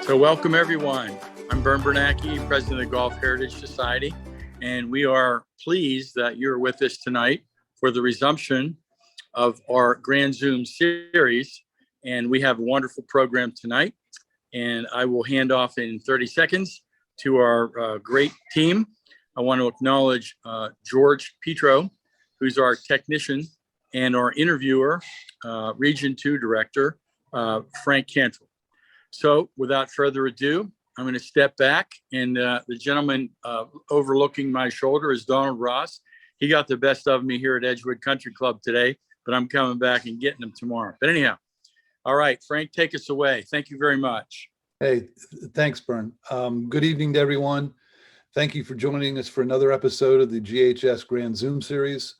So welcome everyone. I'm Vern Bernanke, President of the Golf Heritage Society, and we are pleased that you're with us tonight for the resumption of our Grand Zoom series. And we have a wonderful program tonight, and I will hand off in 30 seconds to our great team. I want to acknowledge George Petro, who's our technician, and our interviewer, Region 2 Director, Frank Cantrell. So without further ado, I'm going to step back, and the gentleman overlooking my shoulder is Donald Ross. He got the best of me here at Edgewood Country Club today, but I'm coming back and getting him tomorrow. But anyhow, all right, Frank, take us away. Thank you very much. Hey, thanks, Vern. Good evening to everyone. Thank you for joining us for another episode of the GHS Grand Zoom series.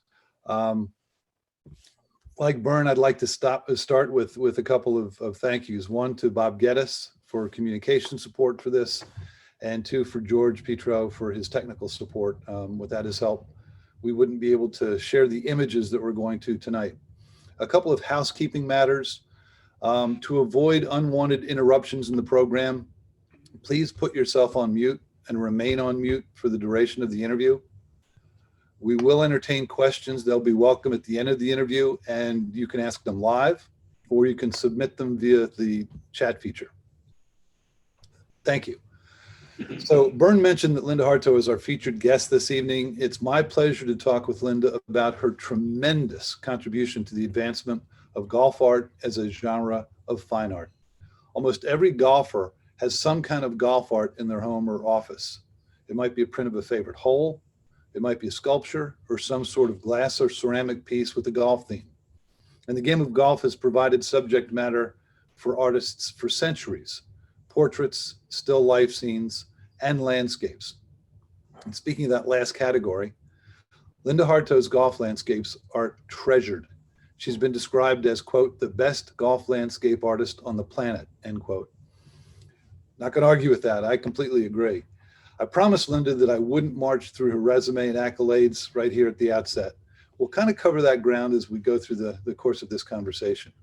Like Vern, I'd like to start with a couple of thank yous. One to Bob Geddes for communication support for this, and two for George Petro for his technical support. Without his help, we wouldn't be able to share the images that we're going to tonight. A couple of housekeeping matters. To avoid unwanted interruptions in the program, please put yourself on mute and remain on mute for the duration of the interview. We will entertain questions. They'll be welcome at the end of the interview, and you can ask them live, or you can submit them via the chat feature. Thank you. So Vern mentioned that Linda Hartough is our featured guest this evening. It's my pleasure to talk with Linda about her tremendous contribution to the advancement of golf art as a genre of fine art. Almost every golfer has some kind of golf art in their home or office. It might be a print of a favorite hole, it might be a sculpture, or some sort of glass or ceramic piece with a golf theme. And the game of golf has provided subject matter for artists for centuries: portraits, still life scenes, and landscapes. And speaking of that last category, Linda Hartough's golf landscapes are treasured. She's been described as, quote, the best golf landscape artist on the planet, end quote. Not going to argue with that. I completely agree. I promised Linda that I wouldn't march through her resume and accolades right here at the outset. We'll kind of cover that ground as we go through the course of this conversation.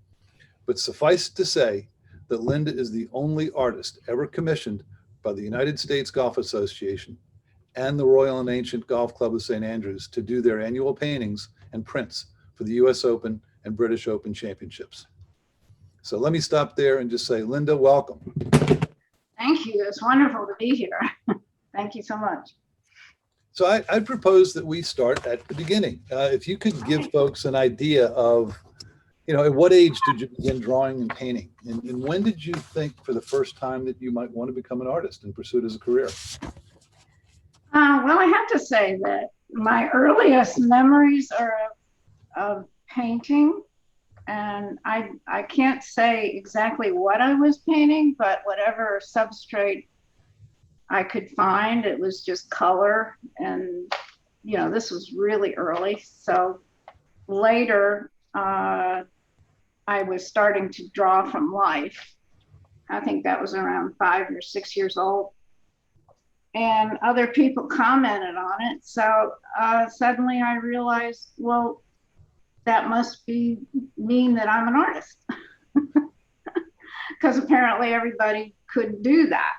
But suffice to say that Linda is the only artist ever commissioned by the United States Golf Association and the Royal and Ancient Golf Club of St. Andrews to do their annual paintings and prints for the US Open and British Open championships. So let me stop there and just say, Linda, welcome. Thank you. It's wonderful to be here. Thank you so much. So I propose that we start at the beginning. If you could give folks an idea of, at what age did you begin drawing and painting? And when did you think for the first time that you might want to become an artist and pursue it as a career? Well, I have to say that my earliest memories are of painting. And I can't say exactly what I was painting, but whatever substrate I could find, it was just color. And, this was really early. So later, I was starting to draw from life. I think that was around 5 or 6 years old. And other people commented on it. So suddenly I realized, well, that must mean that I'm an artist. Because apparently everybody could do that.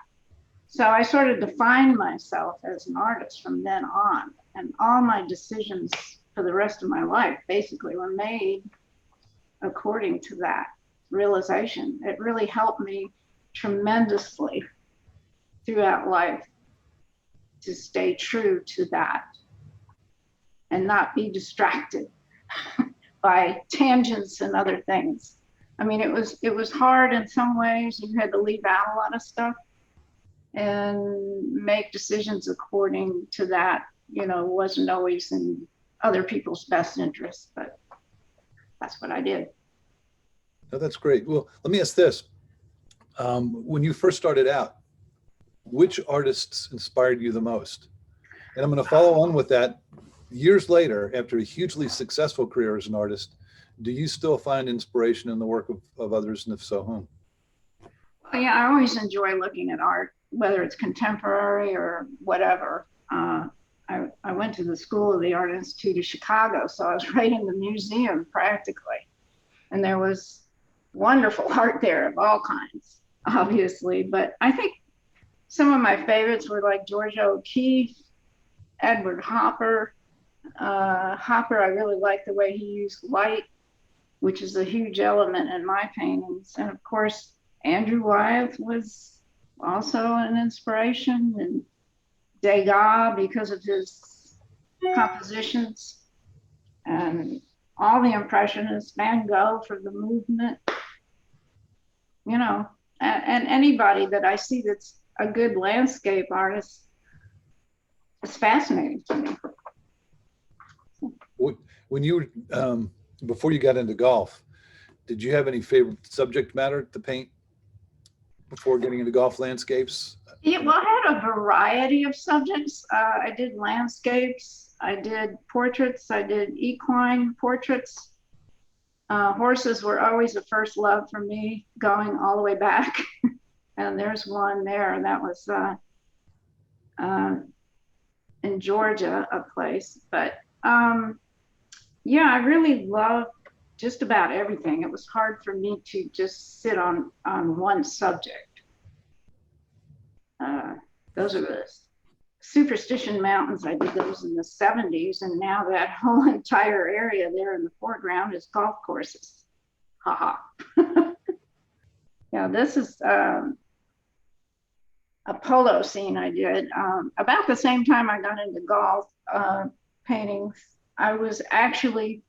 So I sort of defined myself as an artist from then on. And all my decisions for the rest of my life basically were made according to that realization. It really helped me tremendously throughout life to stay true to that and not be distracted by tangents and other things. I mean, it was hard in some ways. You had to leave out a lot of stuff and make decisions according to that. Wasn't always in other people's best interests, but that's what I did. Oh, that's great. Well, let me ask this. When you first started out, which artists inspired you the most? And I'm going to follow on with that. Years later, after a hugely successful career as an artist, do you still find inspiration in the work of others, and if so, whom? Well, yeah, I always enjoy looking at art, whether it's contemporary or whatever. I went to the School of the Art Institute of Chicago, so I was right in the museum practically. And there was wonderful art there of all kinds. obviously, but I think some of my favorites were like Georgia O'Keeffe, Edward Hopper. Hopper, I really like the way he used light, which is a huge element in my paintings. And of course, Andrew Wyeth was also an inspiration, and Degas because of his compositions, and all the Impressionists, Van Gogh for the movement, you know, and anybody that I see that's a good landscape artist is fascinating to me. When you were, before you got into golf, did you have any favorite subject matter to paint before getting into golf landscapes? Yeah, well, I had a variety of subjects. I did landscapes, I did portraits, I did equine portraits. Horses were always a first love for me, going all the way back. And there's one there that was in Georgia, a place. But yeah, I really loved just about everything. It was hard for me to just sit on one subject. Those are the Superstition Mountains. I did those in the 70s, and now that whole entire area there in the foreground is golf courses. Haha. Yeah, this is a polo scene I did about the same time I got into golf paintings. I was actually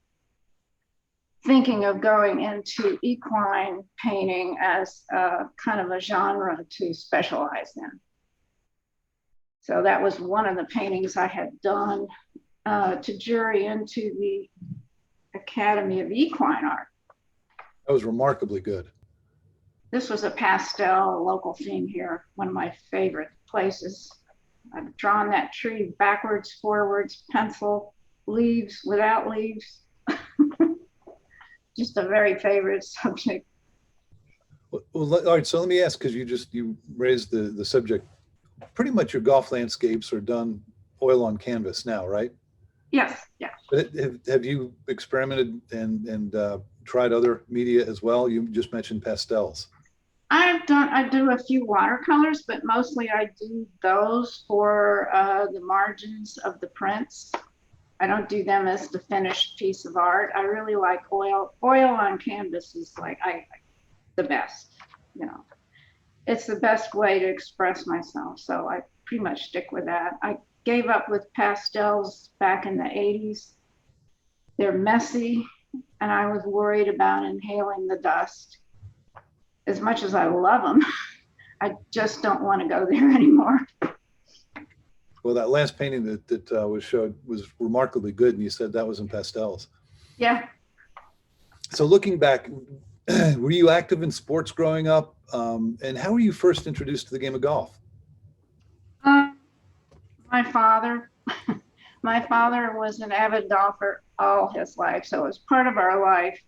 thinking of going into equine painting as kind of a genre to specialize in. So that was one of the paintings I had done to jury into the Academy of Equine Art. That was remarkably good. This was a pastel, local theme here, one of my favorite places. I've drawn that tree backwards, forwards, pencil, leaves, without leaves. Just a very favorite subject. Well, all right, so let me ask, because you raised the subject. Pretty much your golf landscapes are done oil on canvas now, right? Yes, yeah. But have you experimented and tried other media as well? You just mentioned pastels. I do a few watercolors, but mostly I do those for the margins of the prints. I don't do them as the finished piece of art. I really like oil. Oil on canvas is like the best, you know. It's the best way to express myself, so I pretty much stick with that. I gave up with pastels back in the 80s. They're messy, and I was worried about inhaling the dust. As much as I love them, I just don't want to go there anymore. Well, that last painting that was showed was remarkably good, and you said that was in pastels. Yeah. So looking back, were you active in sports growing up? And how were you first introduced to the game of golf? My father. My father was an avid golfer all his life, so it was part of our life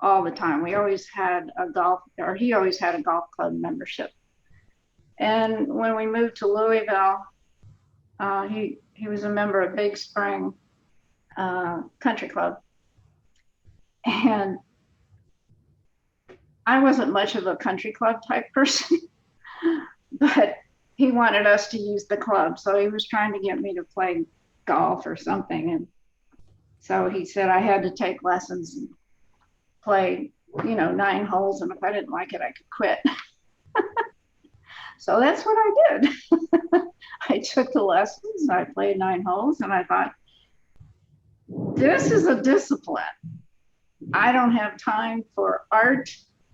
all the time. We always had a golf, or he always had a golf club membership. And when we moved to Louisville, he was a member of Big Spring Country Club. And I wasn't much of a country club type person, but he wanted us to use the club. So he was trying to get me to play golf or something. And so he said I had to take lessons and play, 9 holes. And if I didn't like it, I could quit. So that's what I did. I took the lessons, I played 9 holes, and I thought, this is a discipline. I don't have time for art.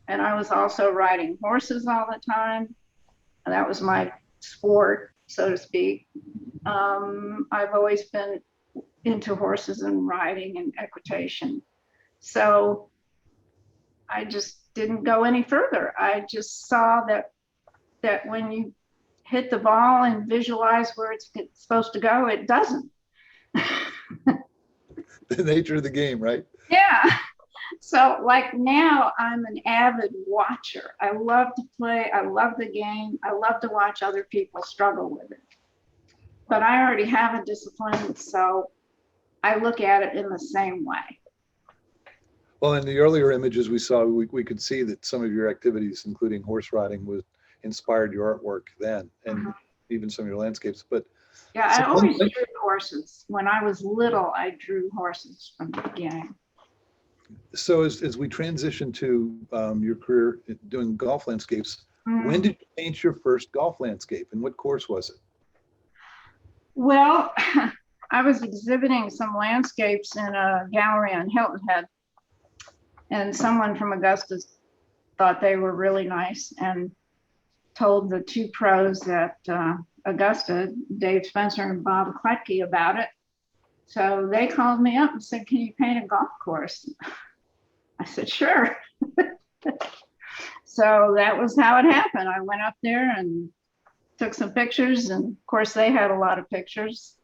And I was also riding horses all the time. And that was my sport, so to speak. I've always been into horses and riding and equitation. So I just didn't go any further. I just saw that when you hit the ball and visualize where it's supposed to go, it doesn't. The nature of the game, right? Yeah. So like now I'm an avid watcher. I love to play. I love the game. I love to watch other people struggle with it. But I already have a discipline, so I look at it in the same way. Well, in the earlier images we saw, we could see that some of your activities, including horse riding, was inspired your artwork then, and even some of your landscapes. But Yeah, I so always drew horses. When I was little, I drew horses from the beginning. So as we transition to your career doing golf landscapes, when did you paint your first golf landscape, and what course was it? Well, I was exhibiting some landscapes in a gallery on Hilton Head, and someone from Augusta thought they were really nice and told the two pros at Augusta, Dave Spencer and Bob Kletke, about it. So they called me up and said, "Can you paint a golf course?" I said, "Sure." So that was how it happened. I went up there and took some pictures, and of course they had a lot of pictures.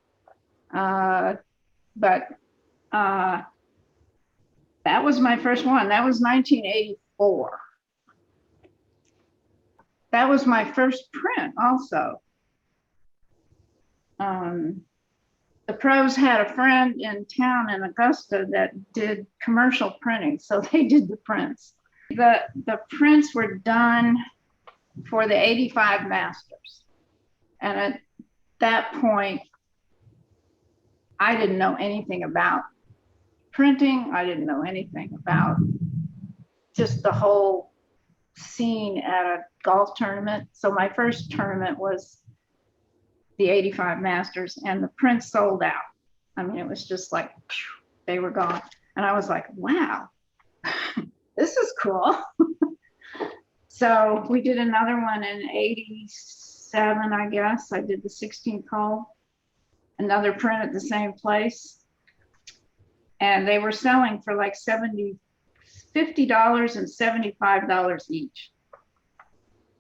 But that was my first one. That was 1984. That was my first print also. The pros had a friend in town in Augusta that did commercial printing, so they did the prints. The prints were done for the 85 Masters. And at that point, I didn't know anything about printing. I didn't know anything about just the whole scene at a golf tournament. So my first tournament was the 85 Masters, and the prints sold out. I mean, it was just like, they were gone. And I was like, wow, this is cool. So we did another one in 87, I guess. I did the 16th hole, another print at the same place. And they were selling for like $50 and $75 each.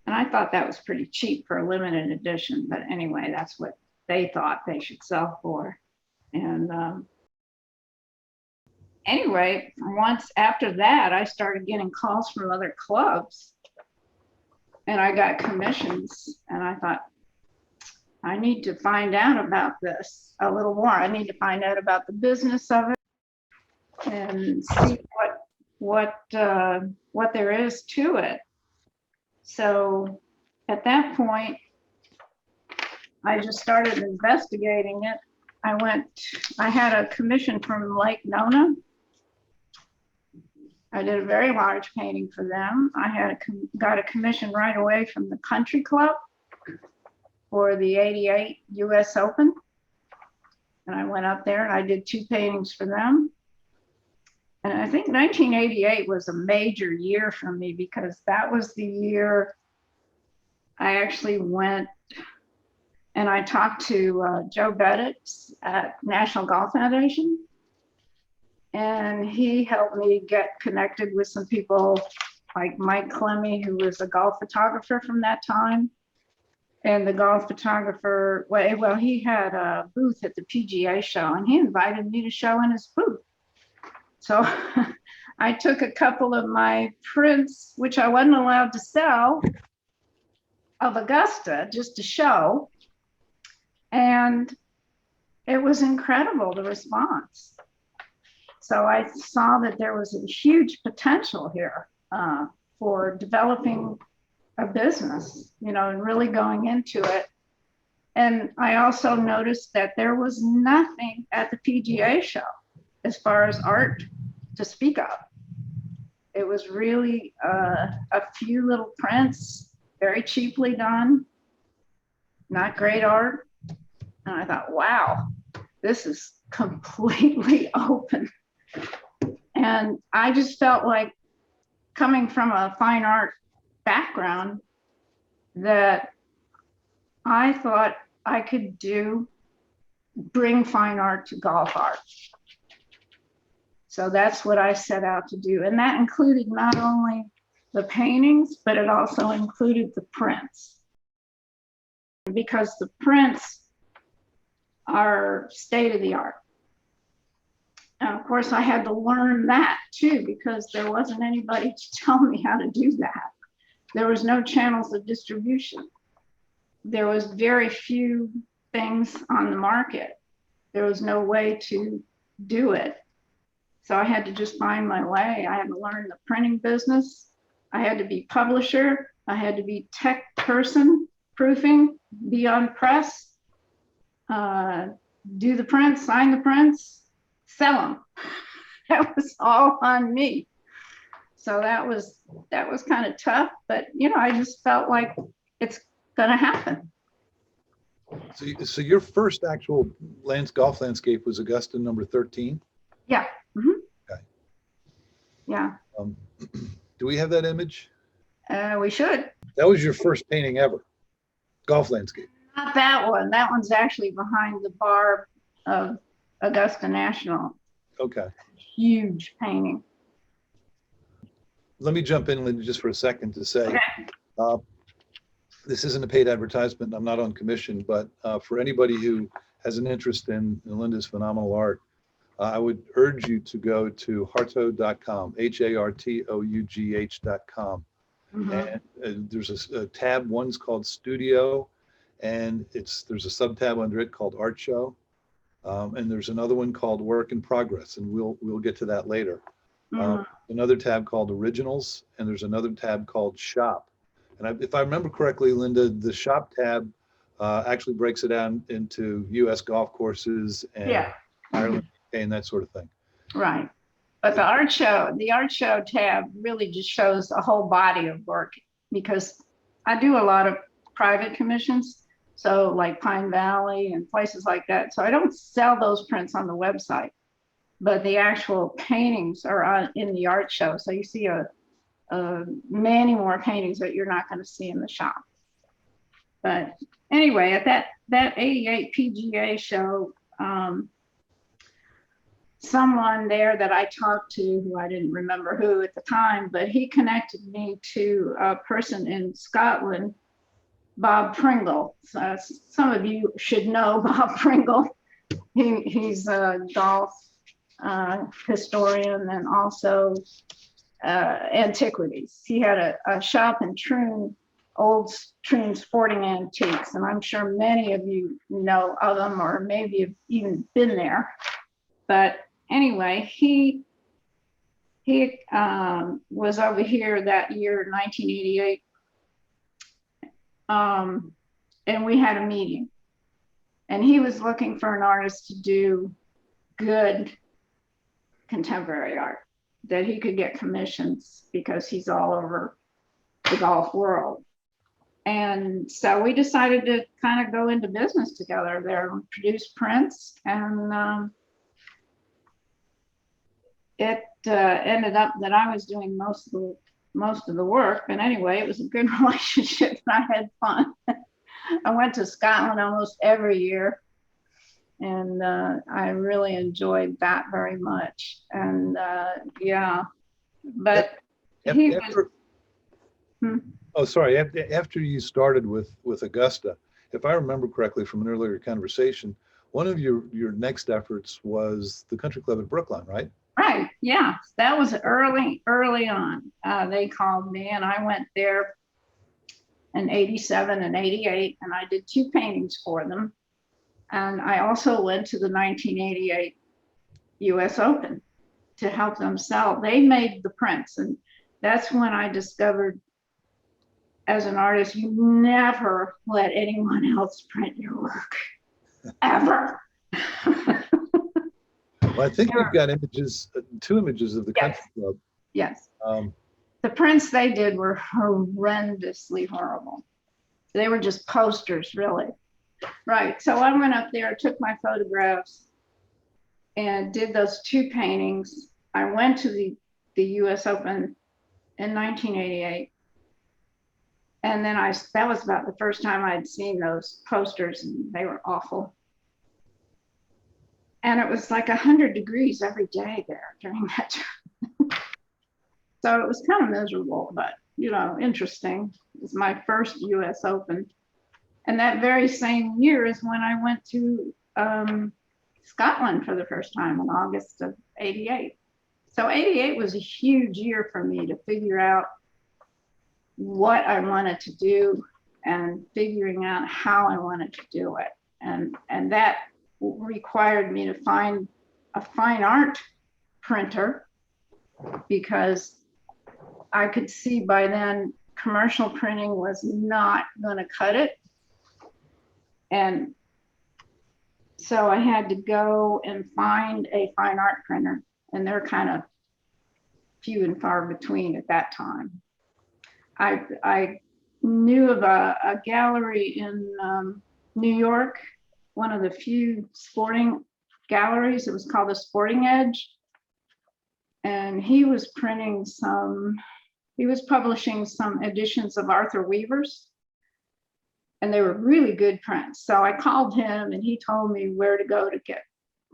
And I thought that was pretty cheap for a limited edition. But anyway, that's what they thought they should sell for. And anyway, once after that, I started getting calls from other clubs. And I got commissions. And I thought, I need to find out about this a little more. I need to find out about the business of it and see what there is to it. So at that point, I just started investigating it. I had a commission from Lake Nona. I did a very large painting for them. I got a commission right away from the Country Club for the '88 US Open. And I went up there and I did 2 paintings for them. And I think 1988 was a major year for me, because that was the year I actually went and I talked to Joe Beddix at National Golf Foundation. And he helped me get connected with some people like Mike Clemmy, who was a golf photographer from that time. And the golf photographer, well, he had a booth at the PGA show, and he invited me to show in his booth. So I took a couple of my prints, which I wasn't allowed to sell, of Augusta just to show. And it was incredible, the response. So I saw that there was a huge potential here for developing a business, and really going into it. And I also noticed that there was nothing at the PGA show as far as art to speak of. It was really a few little prints, very cheaply done, not great art. And I thought, wow, this is completely open. And I just felt like, coming from a fine art background, that I thought I could bring fine art to golf art. So that's what I set out to do. And that included not only the paintings, but it also included the prints. Because the prints are state of the art. And of course, I had to learn that too, because there wasn't anybody to tell me how to do that. There was no channels of distribution. There was very few things on the market. There was no way to do it. So I had to just find my way. I had to learn the printing business. I had to be publisher. I had to be tech person, proofing, be on press, do the prints, sign the prints, sell them. That was all on me. So that was kind of tough, but I just felt like it's gonna happen. So your first actual golf landscape was Augusta number 13? Yeah. Mm-hmm. Okay. Yeah. Do we have that image? We should. That was your first painting ever, golf landscape. Not that one. That one's actually behind the bar of Augusta National. Okay. Huge painting. Let me jump in, Linda, just for a second to say, Okay. This isn't a paid advertisement. I'm not on commission, but for anybody who has an interest in Linda's phenomenal art, I would urge you to go to hartough.com, hartough.com. Mhm. And there's a tab, one's called Studio, and there's a sub-tab under it called Art Show. And there's another one called Work in Progress, and we'll get to that later. Mhm. Another tab called Originals, and there's another tab called Shop. And if I remember correctly, Linda, the Shop tab actually breaks it down into U.S. golf courses and Yeah. Ireland and that sort of thing. Right. But the art show tab really just shows a whole body of work, because I do a lot of private commissions. So like Pine Valley and places like that. So I don't sell those prints on the website, but the actual paintings are in the art show. So you see many more paintings that you're not going to see in the shop. But anyway, at that 88 PGA show, someone there that I talked to, who I didn't remember who at the time, but he connected me to a person in Scotland, Bob Pringle. So some of you should know Bob Pringle. He's a golf historian and also antiquities. He had a shop in Troon, old Troon Sporting Antiques, and I'm sure many of you know of them or maybe have even been there. But anyway, he was over here that year, 1988, and we had a meeting. And he was looking for an artist to do good contemporary art, that he could get commissions because he's all over the golf world. And so we decided to kind of go into business together there, produce prints, and it ended up that I was doing most of the work. But anyway, it was a good relationship and I had fun. I went to Scotland almost every year, and I really enjoyed that very much. And yeah, but he was. Oh, sorry. After you started with Augusta, if I remember correctly from an earlier conversation, one of your next efforts was the Country Club at Brookline, right? Right. Yeah, that was early on. They called me, and I went there in 87 and 88, and I did 2 paintings for them. And I also went to the 1988 US Open to help them sell. They made the prints, and that's when I discovered, as an artist, you never let anyone else print your work, ever. Well, I think we've got images, 2 images of the Country Club. Yes. The prints they did were horrendously horrible. They were just posters, really. Right. So I went up there, took my photographs, and did those 2 paintings. I went to the US Open in 1988. And then that was about the first time I'd seen those posters, and they were awful. And it was like 100 degrees every day there during that time. So it was kind of miserable, but interesting. It was my first US Open. And that very same year is when I went to Scotland for the first time in August of 88. So 88 was a huge year for me to figure out what I wanted to do and figuring out how I wanted to do it. And that required me to find a fine art printer because I could see by then commercial printing was not going to cut it. And so I had to go and find a fine art printer, and they're kind of few and far between at that time. I knew of a gallery in New York, one of the few sporting galleries. It was called the Sporting Edge. And he was publishing some editions of Arthur Weaver's. And they were really good prints. So I called him and he told me where to go to get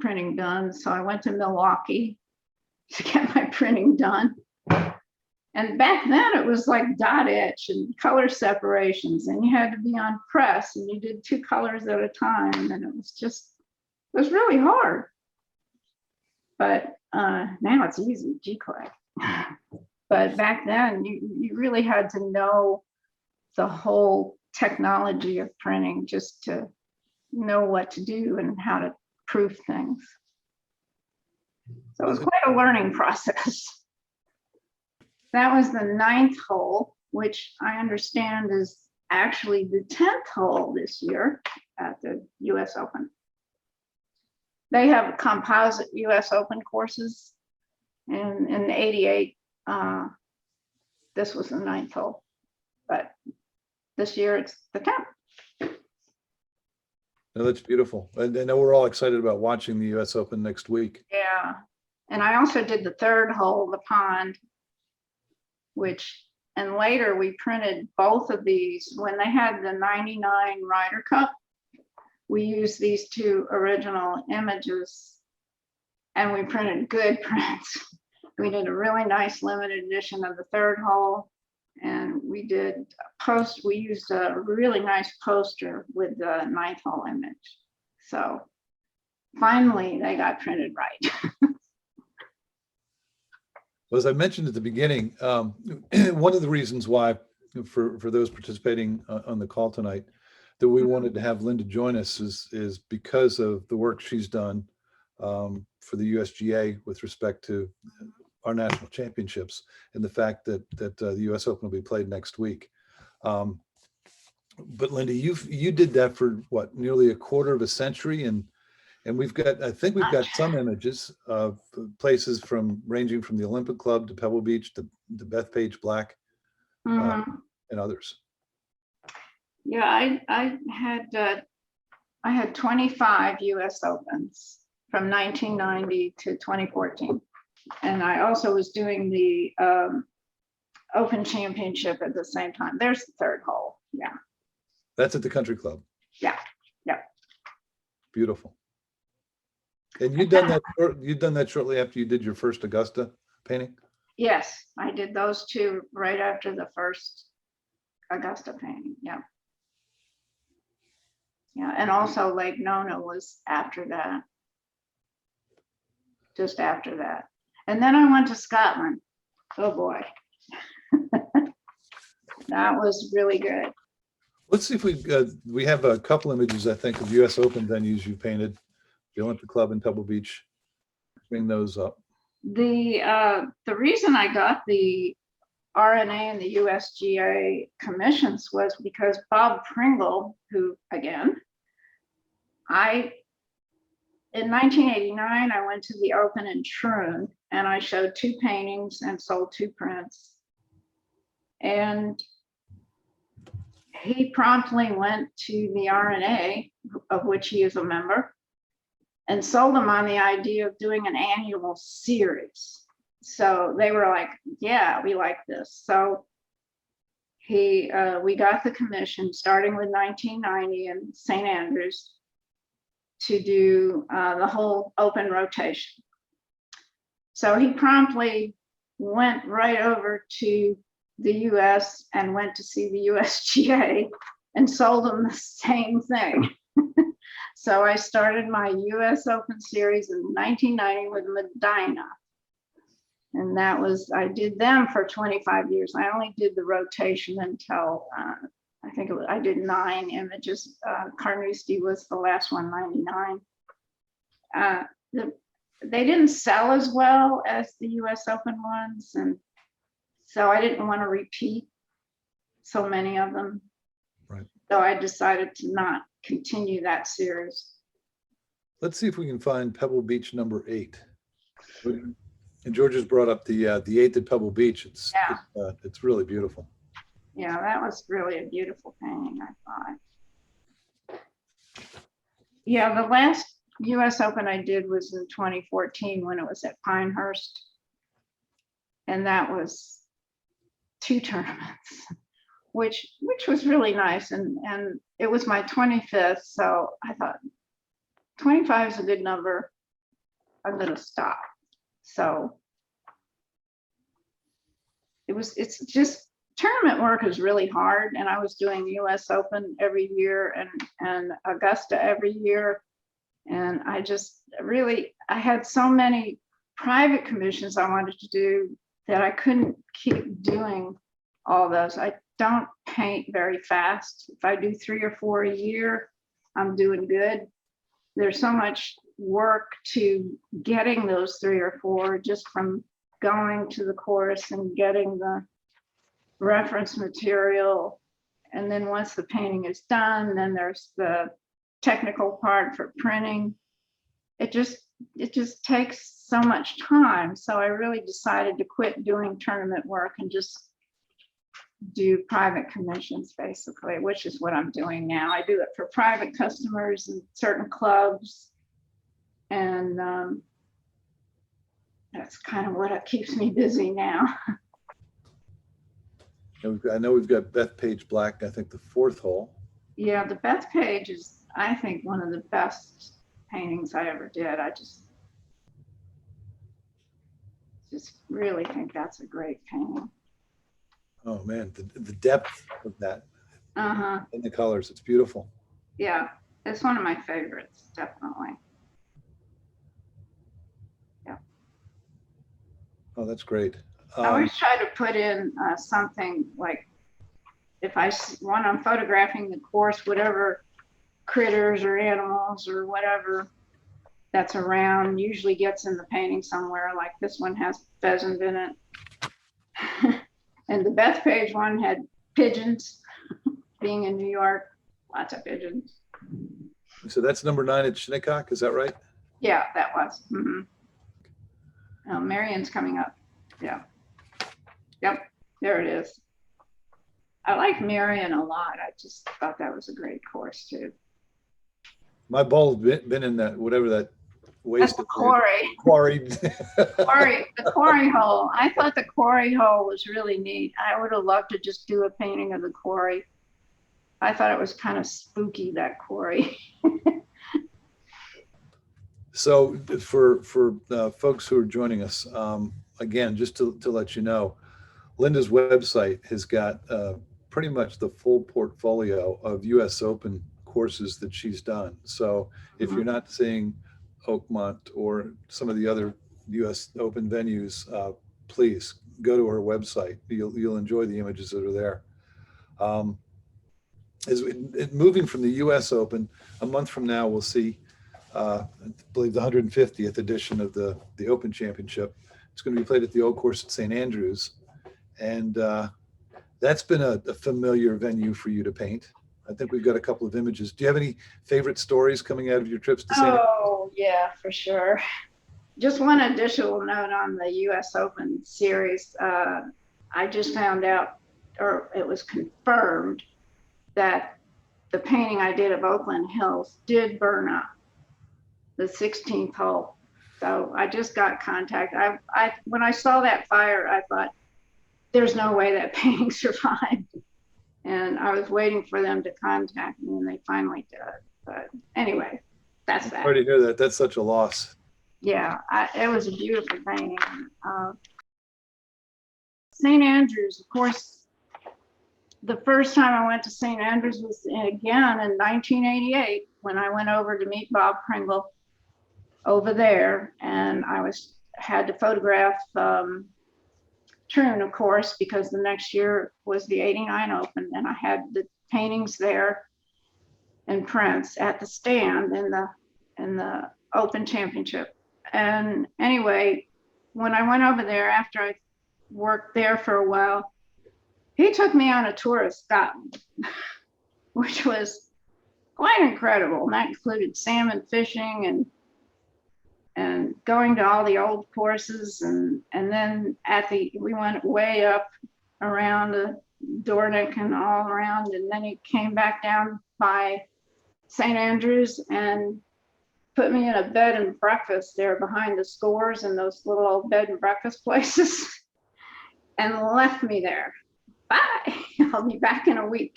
printing done. So I went to Milwaukee to get my printing done. And back then it was like dot etch and color separations, and you had to be on press and you did 2 colors at a time. And it was really hard. But now it's easy, G-Click. But back then you really had to know the whole technology of printing just to know what to do and how to proof things. So it was quite a learning process. That was the 9th hole, which I understand is actually the 10th hole this year at the US Open. They have composite US Open courses, and in the 88, this was the 9th hole, but this year it's the 10th. No, that's beautiful. And I know we're all excited about watching the US Open next week. Yeah, and I also did the 3rd hole, the pond, and later we printed both of these. When they had the 99 Ryder Cup, we used these 2 original images and we printed good prints. We did a really nice limited edition of the 3rd hole, and we used a really nice poster with the 9th hole image. So finally they got printed right. Well, as I mentioned at the beginning, one of the reasons why, for those participating on the call tonight, that we wanted to have Linda join us is because of the work she's done for the USGA with respect to our national championships, and the fact that the US Open will be played next week. But Linda, you did that for what, nearly a quarter of a century, and I think we've got some images of places ranging from the Olympic Club to Pebble Beach to Bethpage Black and others. Yeah, I had 25 US Opens from 1990 to 2014. And I also was doing the Open Championship at the same time. There's the 3rd hole. Yeah. That's at the Country Club. Yeah. Yeah. Beautiful. And you'd done that shortly after you did your first Augusta painting? Yes, I did those 2 right after the first Augusta painting. Yeah. Yeah, and also Lake Nona was after that. Just after that. And then I went to Scotland. Oh boy. That was really good. Let's see if we have a couple images, I think, of US Open venues you painted, the Olympic Club in Pebble Beach. Bring those up. The reason I got the RNA and the USGA commissions was because Bob Pringle, who again, in 1989, I went to the Open in Troon and I showed 2 paintings and sold 2 prints. And he promptly went to the RNA, of which he is a member, and sold them on the idea of doing an annual series. So they were like, yeah, we like this. So we got the commission starting with 1990 in St. Andrews to do the whole Open rotation. So he promptly went right over to the US and went to see the USGA and sold them the same thing. So I started my US Open series in 1990 with Medina. And I did them for 25 years. I only did the rotation until I did 9 images. Carnoustie was the last one, 99. they didn't sell as well as the US Open ones. And so I didn't want to repeat so many of them. Right. So I decided to not continue that series. Let's see if we can find Pebble Beach number 8. And George has brought up the 8th at Pebble Beach. It's really beautiful. Yeah, that was really a beautiful painting, I thought. Yeah, the last US Open I did was in 2014 when it was at Pinehurst. And that was 2 tournaments, which was really nice. And it was my 25th. So I thought 25 is a good number. I'm going to stop. So it's just tournament work is really hard. And I was doing US Open every year and Augusta every year. And I had so many private commissions I wanted to do that I couldn't keep doing all those. I don't paint very fast. If I do 3 or 4 a year, I'm doing good. There's so much work to getting those 3 or 4 just from going to the course and getting the reference material. And then once the painting is done, then there's the technical part for printing. It just takes so much time. So I really decided to quit doing tournament work and just do private commissions basically, which is what I'm doing now. I do it for private customers and certain clubs. And that's kind of what keeps me busy now. I know we've got Bethpage Black, I think the 4th hole. Yeah, the Bethpage is, I think, one of the best paintings I ever did. I just really think that's a great painting. Oh man, the depth of that Uh-huh. and the colors, it's beautiful. Yeah, it's one of my favorites, definitely. Yeah. Oh, that's great. I always try to put in something like, when I'm photographing the course, whatever critters or animals or whatever that's around usually gets in the painting somewhere. Like this one has pheasant in it. And the Bethpage one had pigeons. Being in New York, lots of pigeons. So that's number 9 at Shinnecock, is that right? Yeah, that was. Mm-hmm. Oh, Marion's coming up. Yeah. Yep, there it is. I like Marion a lot. I just thought that was a great course too. My ball's been in that, whatever that waste. That's the quarry. Quarry. The quarry hole. I thought the quarry hole was really neat. I would have loved to just do a painting of the quarry. I thought it was kind of spooky, that quarry. So for folks who are joining us, again, just to let you know, Linda's website has got pretty much the full portfolio of US Open courses that she's done. So if you're not seeing Oakmont or some of the other US Open venues, please go to her website. You'll enjoy the images that are there. Moving from the US Open, a month from now, we'll see, I believe, the 150th edition of the Open Championship. It's going to be played at the old course at St. Andrews. And that's been a familiar venue for you to paint. I think we've got a couple of images. Do you have any favorite stories coming out of your trips to St. Andrews? Oh, yeah, for sure. Just one additional note on the US Open series. I just found out, or it was confirmed, that the painting I did of Oakland Hills did burn up, the 16th hole. So I just got contact. When I saw that fire, I thought, there's no way that painting survived. And I was waiting for them to contact me, and they finally did. But anyway, that's that. Sorry to hear that. That's such a loss. Yeah, it was a beautiful painting. St. Andrews, of course, the first time I went to St. Andrews was again in 1988 when I went over to meet Bob Pringle over there, and I had to photograph Troon, of course, because the next year was the '89 Open, and I had the paintings there and prints at the stand in the Open Championship And anyway, when I went over there after I worked there for a while, he took me on a tour of Scotland, which was quite incredible. And that included salmon fishing and going to all the old courses. And then we went way up around the Dornoch and all around. And then he came back down by St. Andrews and put me in a bed and breakfast there behind the Scores and those little old bed and breakfast places and left me there. Bye, I'll be back in a week.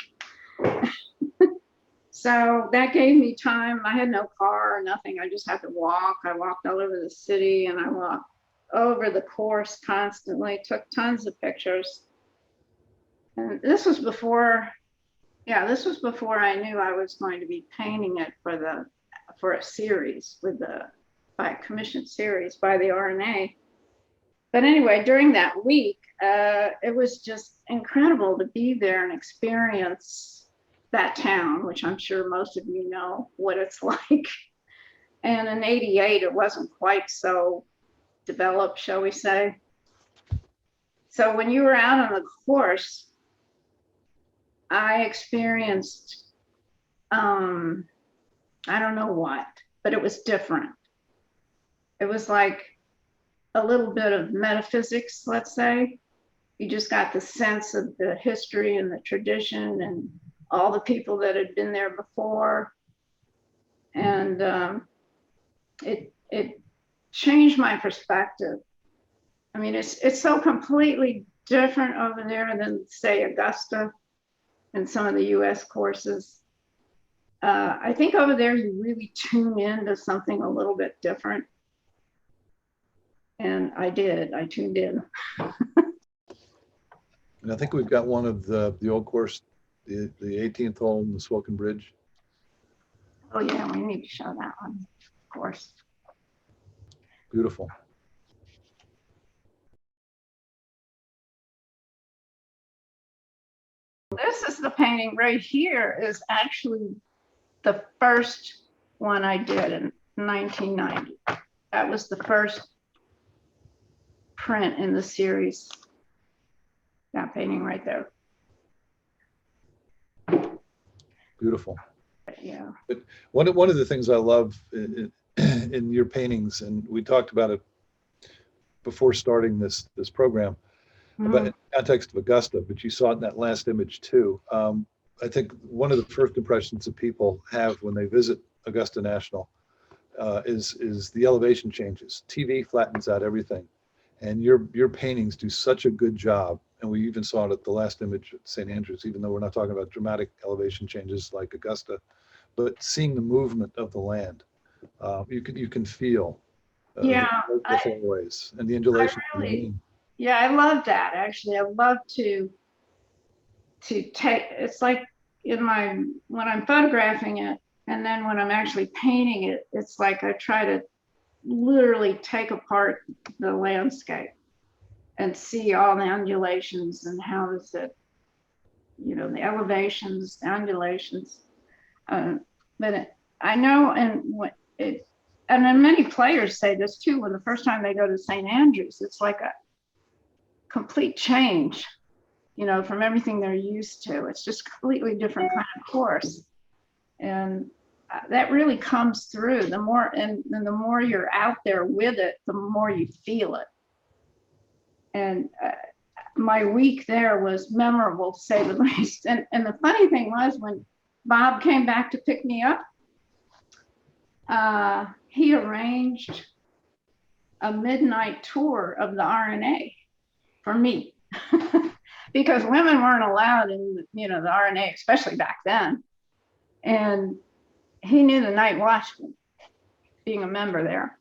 So that gave me time. I had no car or nothing. I just had to walk. I walked all over the city and I walked over the course constantly, took tons of pictures. And this was before I knew I was going to be painting it for a series by a commissioned series by the RNA. But anyway, during that week, it was just incredible to be there and experience that town, which I'm sure most of you know what it's like. And in '88, it wasn't quite so developed, shall we say. So when you were out on the course, I experienced, I don't know what, but it was different. It was like a little bit of metaphysics, let's say. You just got the sense of the history and the tradition and all the people that had been there before. And it changed my perspective. I mean, it's so completely different over there than, say, Augusta and some of the US courses. I think over there you really tune into something a little bit different. And I tuned in. And I think we've got one of the old course, the 18th hole in the Swilcan Bridge. Oh yeah, we need to show that one, of course. Beautiful. This is the painting right here is actually the first one I did in 1990. That was the first print in the series. That painting right there. Beautiful. Yeah. But one of the things I love in your paintings, and we talked about it before starting this program, about in the context of Augusta, but you saw it in that last image too. I think one of the first impressions that people have when they visit Augusta National is the elevation changes. TV flattens out everything, and your paintings do such a good job. And we even saw it at the last image at St. Andrews, even though we're not talking about dramatic elevation changes like Augusta, but seeing the movement of the land, you can feel Yeah, the ways and the undulation. Yeah, I love that actually. I love to take, it's like when I'm photographing it and then when I'm actually painting it, it's like I try to literally take apart the landscape and see all the undulations and how is it, the elevations, the undulations. But I know, and then many players say this too, when the first time they go to St. Andrews, it's like a complete change, from everything they're used to. It's just completely different kind of course. And that really comes through. The more you're out there with it, the more you feel it. And my week there was memorable, to say the least. And the funny thing was, when Bob came back to pick me up, he arranged a midnight tour of the RNA for me. Because women weren't allowed in, the RNA, especially back then. And he knew the night watchman, being a member there.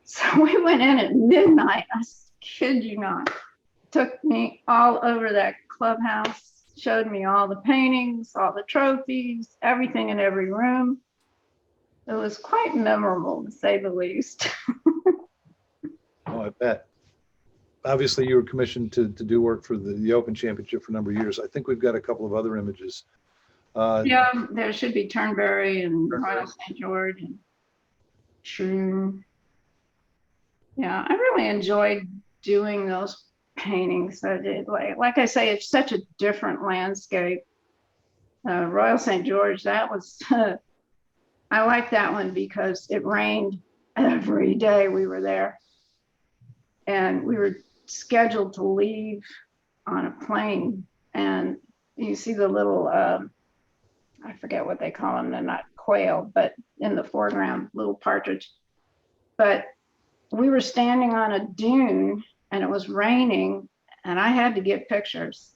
So we went in at midnight. I kid you not. Took me all over that clubhouse, showed me all the paintings, all the trophies, everything in every room. It was quite memorable, to say the least. Oh, I bet. Obviously, you were commissioned to do work for the Open Championship for a number of years. I think we've got a couple of other images. Yeah, there should be Turnberry and Royal St. George and Shroom. Yeah, I really enjoyed doing those paintings. I did. Like I say, it's such a different landscape. Royal St. George, that was, I like that one because it rained every day we were there. And we were scheduled to leave on a plane. And you see the little, I forget what they call them, they're not quail, but in the foreground, little partridge. But we were standing on a dune and it was raining and I had to get pictures.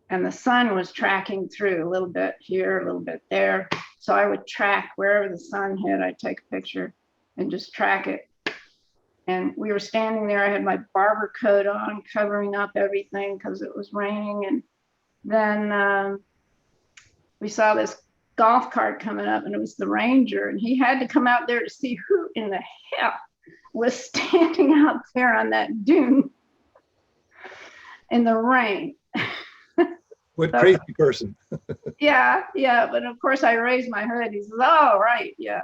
And the sun was tracking through a little bit here, a little bit there. So I would track wherever the sun hit, I'd take a picture and just track it. And we were standing there, I had my barber coat on, covering up everything because it was raining. And then we saw this golf cart coming up and it was the ranger. And he had to come out there to see who in the hell was standing out there on that dune in the rain. What crazy person. Yeah. But of course I raised my hood. He says, oh, right. Yeah.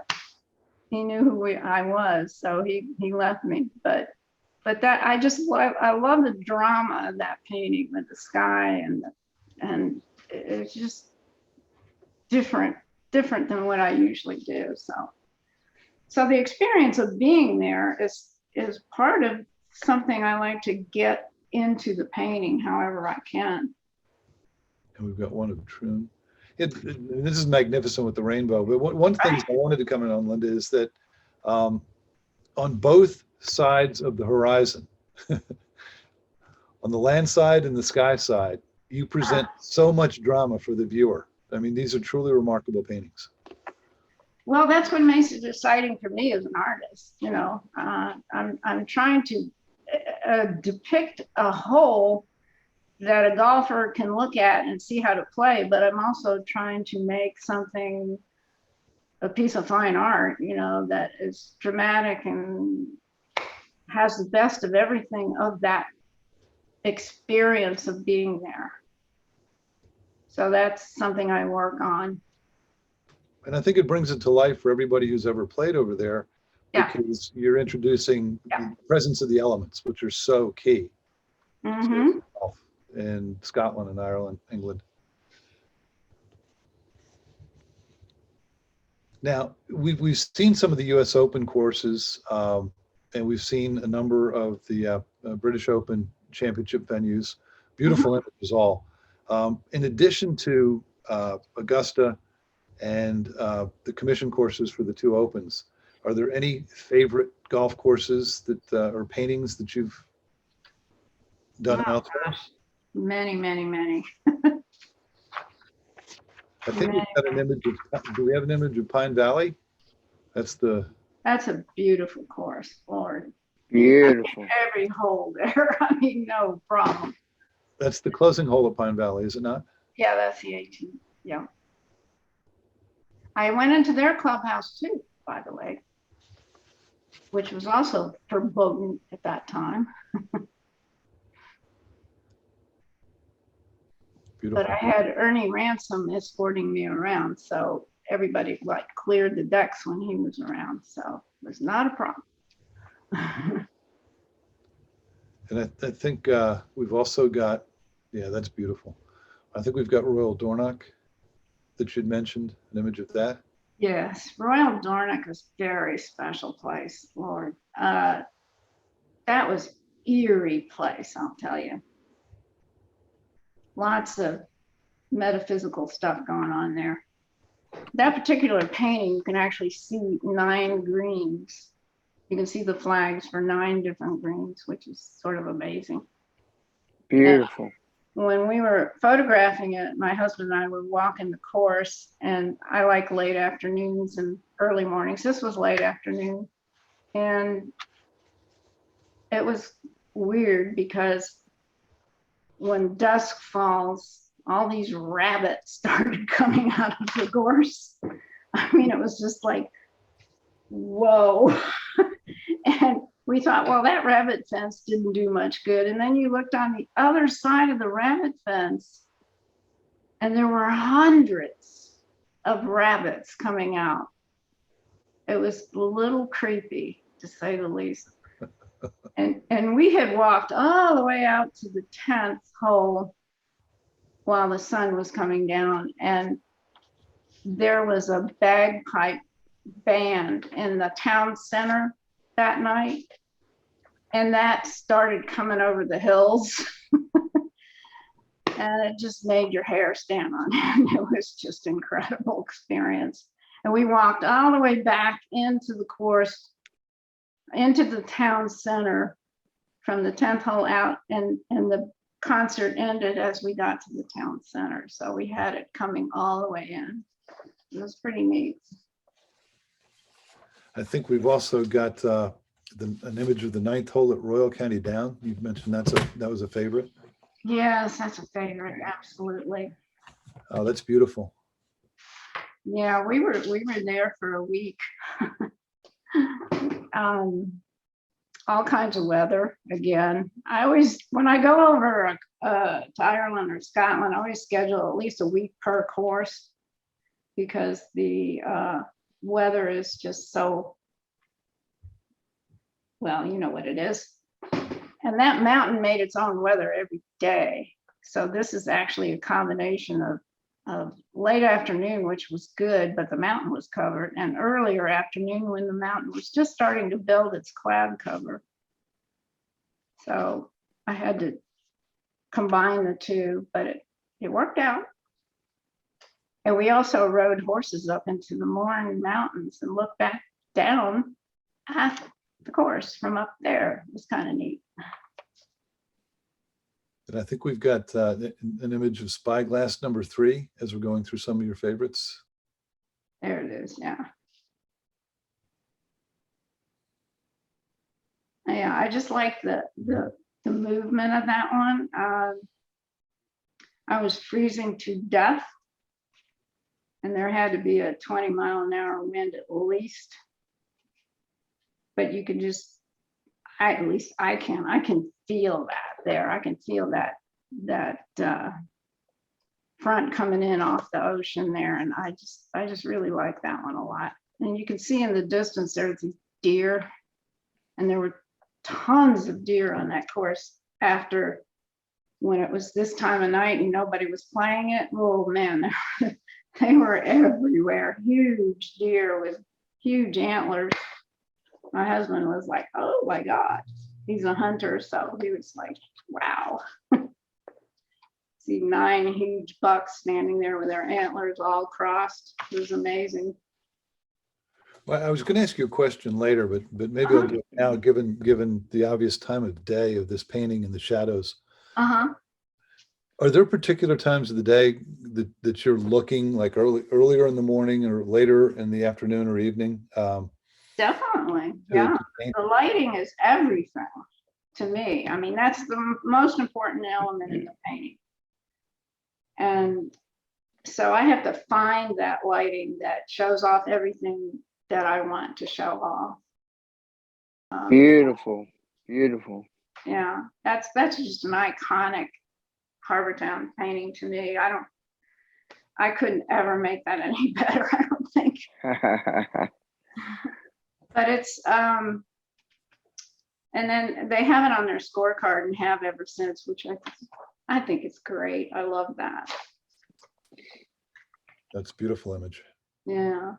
He knew who I was. So he left me. But that, I love the drama of that painting with the sky and it's just different than what I usually do. So the experience of being there is part of something I like to get into the painting however I can. And we've got one of Troon. This is magnificent with the rainbow. But one thing I wanted to comment on, Linda, is that on both sides of the horizon, on the land side and the sky side, you present so much drama for the viewer. I mean, these are truly remarkable paintings. Well, that's what makes it exciting for me as an artist. You know, I'm trying to depict a hole that a golfer can look at and see how to play, but I'm also trying to make something, a piece of fine art, you know, that is dramatic and has the best of everything of that experience of being there. So that's something I work on. And I think it brings it to life for everybody who's ever played over there, because you're introducing the presence of the elements, which are so key. Mm-hmm. In Scotland and Ireland, England. Now, we've seen some of the US Open courses, and we've seen a number of the British Open championship venues. Beautiful images all. In addition to Augusta and the commission courses for the two Opens, are there any favorite golf courses that or paintings that you've done elsewhere? Many. I think we've got an image of, do we have an image of Pine Valley? That's a beautiful course, Lord. Beautiful. Every hole there, I mean, no problem. That's the closing hole of Pine Valley, is it not? Yeah, that's the 18th, yeah. I went into their clubhouse too, by the way, which was also verboten at that time. Beautiful. But I had Ernie Ransom escorting me around, so everybody like cleared the decks when he was around, so it was not a problem. And I think we've also got, yeah, that's beautiful. I think we've got Royal Dornoch that you'd mentioned, an image of that. Yes, Royal Dornoch is a very special place, Lord. That was eerie place, I'll tell you. Lots of metaphysical stuff going on there. That particular painting, you can actually see 9 greens. You can see the flags for 9 different greens, which is sort of amazing. Beautiful. And when we were photographing it, my husband and I were walking the course, and I like late afternoons and early mornings. This was late afternoon. And it was weird because when dusk falls, all these rabbits started coming out of the gorse. I mean, it was just like, whoa. And we thought, well, that rabbit fence didn't do much good. And then you looked on the other side of the rabbit fence, and there were hundreds of rabbits coming out. It was a little creepy, to say the least. And we had walked all the way out to the 10th hole while the sun was coming down, and there was a bagpipe band in the town center that night, and that started coming over the hills. And it just made your hair stand on end. It was just an incredible experience. And we walked all the way back into the course, into the town center from the 10th hole out, and the concert ended as we got to the town center. So we had it coming all the way in. It was pretty neat. I think we've also got an image of the 9th hole at Royal County Down. You've mentioned that was a favorite. Yes, that's a favorite, absolutely. Oh, that's beautiful. Yeah, we were there for a week. All kinds of weather again. I always, when I go over to Ireland or Scotland, I always schedule at least a week per course, because the weather is just so, well, you know what it is. And that mountain made its own weather every day. So this is actually a combination of late afternoon, which was good, but the mountain was covered, and earlier afternoon when the mountain was just starting to build its cloud cover. So I had to combine the two, but it worked out. And we also rode horses up into the Mourne Mountains and looked back down at the course from up there. It was kind of neat. And I think we've got an image of Spyglass number 3 as we're going through some of your favorites. There it is, yeah. Yeah, I just like the movement of that one. I was freezing to death, and there had to be a 20-mile-an-hour wind at least. But you can just, at least I can feel that there. I can feel that front coming in off the ocean there, and I just really like that one a lot. And you can see in the distance there's these deer, and there were tons of deer on that course after, when it was this time of night and nobody was playing it. Oh man, they were everywhere. Huge deer with huge antlers. My husband was like, oh my God, he's a hunter. So he was like, wow. See 9 huge bucks standing there with their antlers all crossed. It was amazing. Well, I was going to ask you a question later, but maybe I'll do it now, given the obvious time of day of this painting in the shadows. Are there particular times of the day that you're looking, like earlier in the morning or later in the afternoon or evening? Definitely, yeah. The lighting is everything to me. I mean, that's the most important element in the painting. And so I have to find that lighting that shows off everything that I want to show off. Beautiful, beautiful. Yeah, that's just an iconic Harbortown painting to me. I couldn't ever make that any better, I don't think. But it's and then they have it on their scorecard and have ever since, which I think it's great. I love that. That's a beautiful image. Yeah.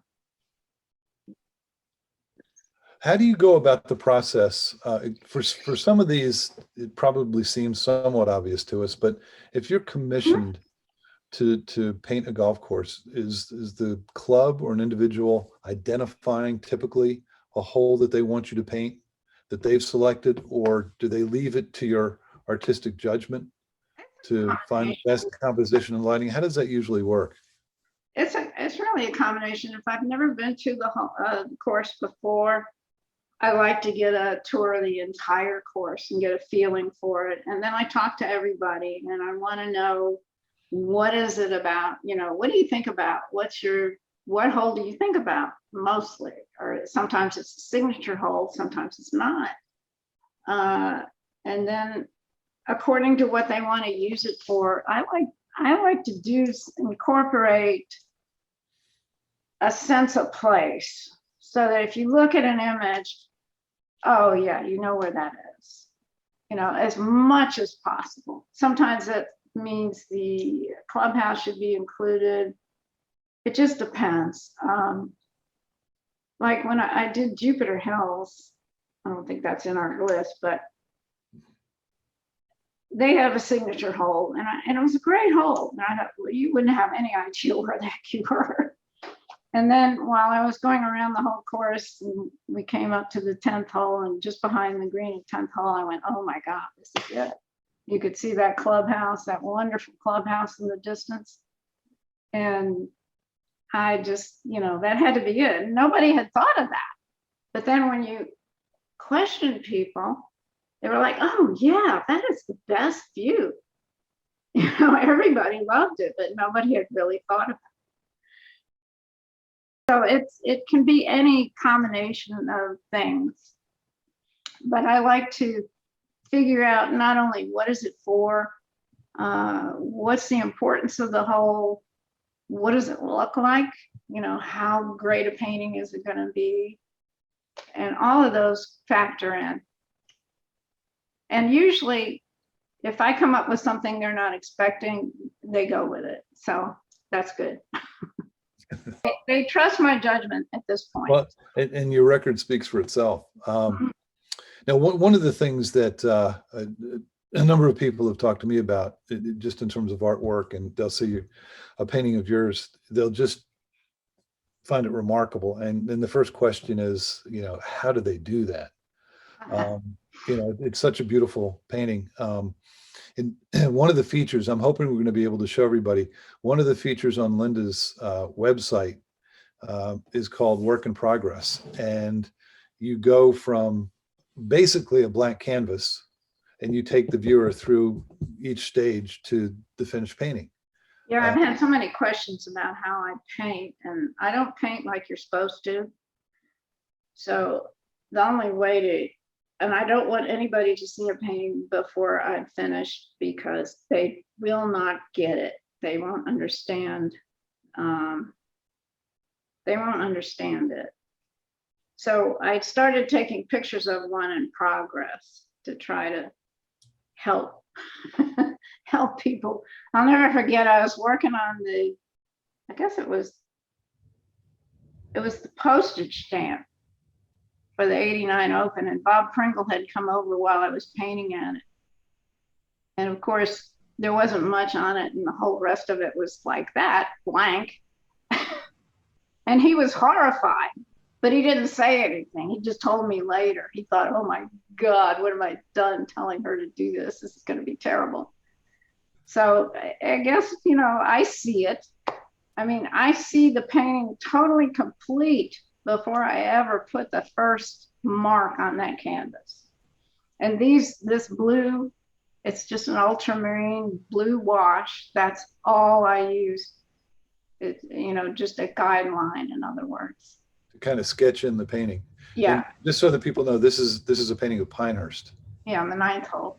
How do you go about the process? For some of these, it probably seems somewhat obvious to us, but if you're commissioned to paint a golf course, is the club or an individual identifying typically a hole that they want you to paint that they've selected, or do they leave it to your artistic judgment to find the best composition and lighting? How does that usually work? It's really a combination. If I've never been to the course before, I like to get a tour of the entire course and get a feeling for it. And then I talk to everybody, and I want to know, what is it about? You know, what do you think about? What hole do you think about mostly? Or sometimes it's a signature hole, sometimes it's not. And then according to what they want to use it for, I like to incorporate a sense of place, so that if you look at an image, Oh yeah, you know where that is. You know, as much as possible. Sometimes it means the clubhouse should be included. It just depends. Like when I did Jupiter Hills, I don't think that's in our list, but they have a signature hole, and it was a great hole. And I thought, well, you wouldn't have any idea where the heck you were. And then while I was going around the whole course, and we came up to the 10th hole, and just behind the green at 10th hole, I went, oh my God, this is it. You could see that clubhouse, that wonderful clubhouse in the distance. And I just, you know, that had to be it. Nobody had thought of that. But then when you question people, they were like, oh yeah, that is the best view. You know, everybody loved it, but nobody had really thought of it. So it can be any combination of things. But I like to figure out not only what is it for, what's the importance of the whole, what does it look like? You know, how great a painting is it going to be? And all of those factor in. And usually, if I come up with something they're not expecting, they go with it. So that's good. They trust my judgment at this point. Well, and your record speaks for itself. Now, one of the things that a number of people have talked to me about, just in terms of artwork, and they'll see a painting of yours, they'll just find it remarkable. And then the first question is, you know, how do they do that? You know, it's such a beautiful painting. And one of the features, I'm hoping we're going to be able to show everybody, one of the features on Linda's website is called Work in Progress. And you go from basically a blank canvas and you take the viewer through each stage to the finished painting. Yeah, I've had so many questions about how I paint, and I don't paint like you're supposed to. So the only way to, and I don't want anybody to see a painting before I've finished, because they will not get it. They won't understand. They won't understand it. So I started taking pictures of one in progress to try to help help people. I'll never forget, I was working on the, I guess it was the postage stamp for the 89 Open, and Bob Pringle had come over while I was painting on it. And of course, there wasn't much on it, and the whole rest of it was like that, blank. And he was horrified, but he didn't say anything. He just told me later. He thought, oh my God, what have I done telling her to do this? This is going to be terrible. So I guess, you know, I see it. I mean, I see the painting totally complete before I ever put the first mark on that canvas. And this blue, it's just an ultramarine blue wash. That's all I use. It's, you know, just a guideline, in other words. To kind of sketch in the painting. Yeah. And just so that people know, this is a painting of Pinehurst. Yeah, on the 9th hole,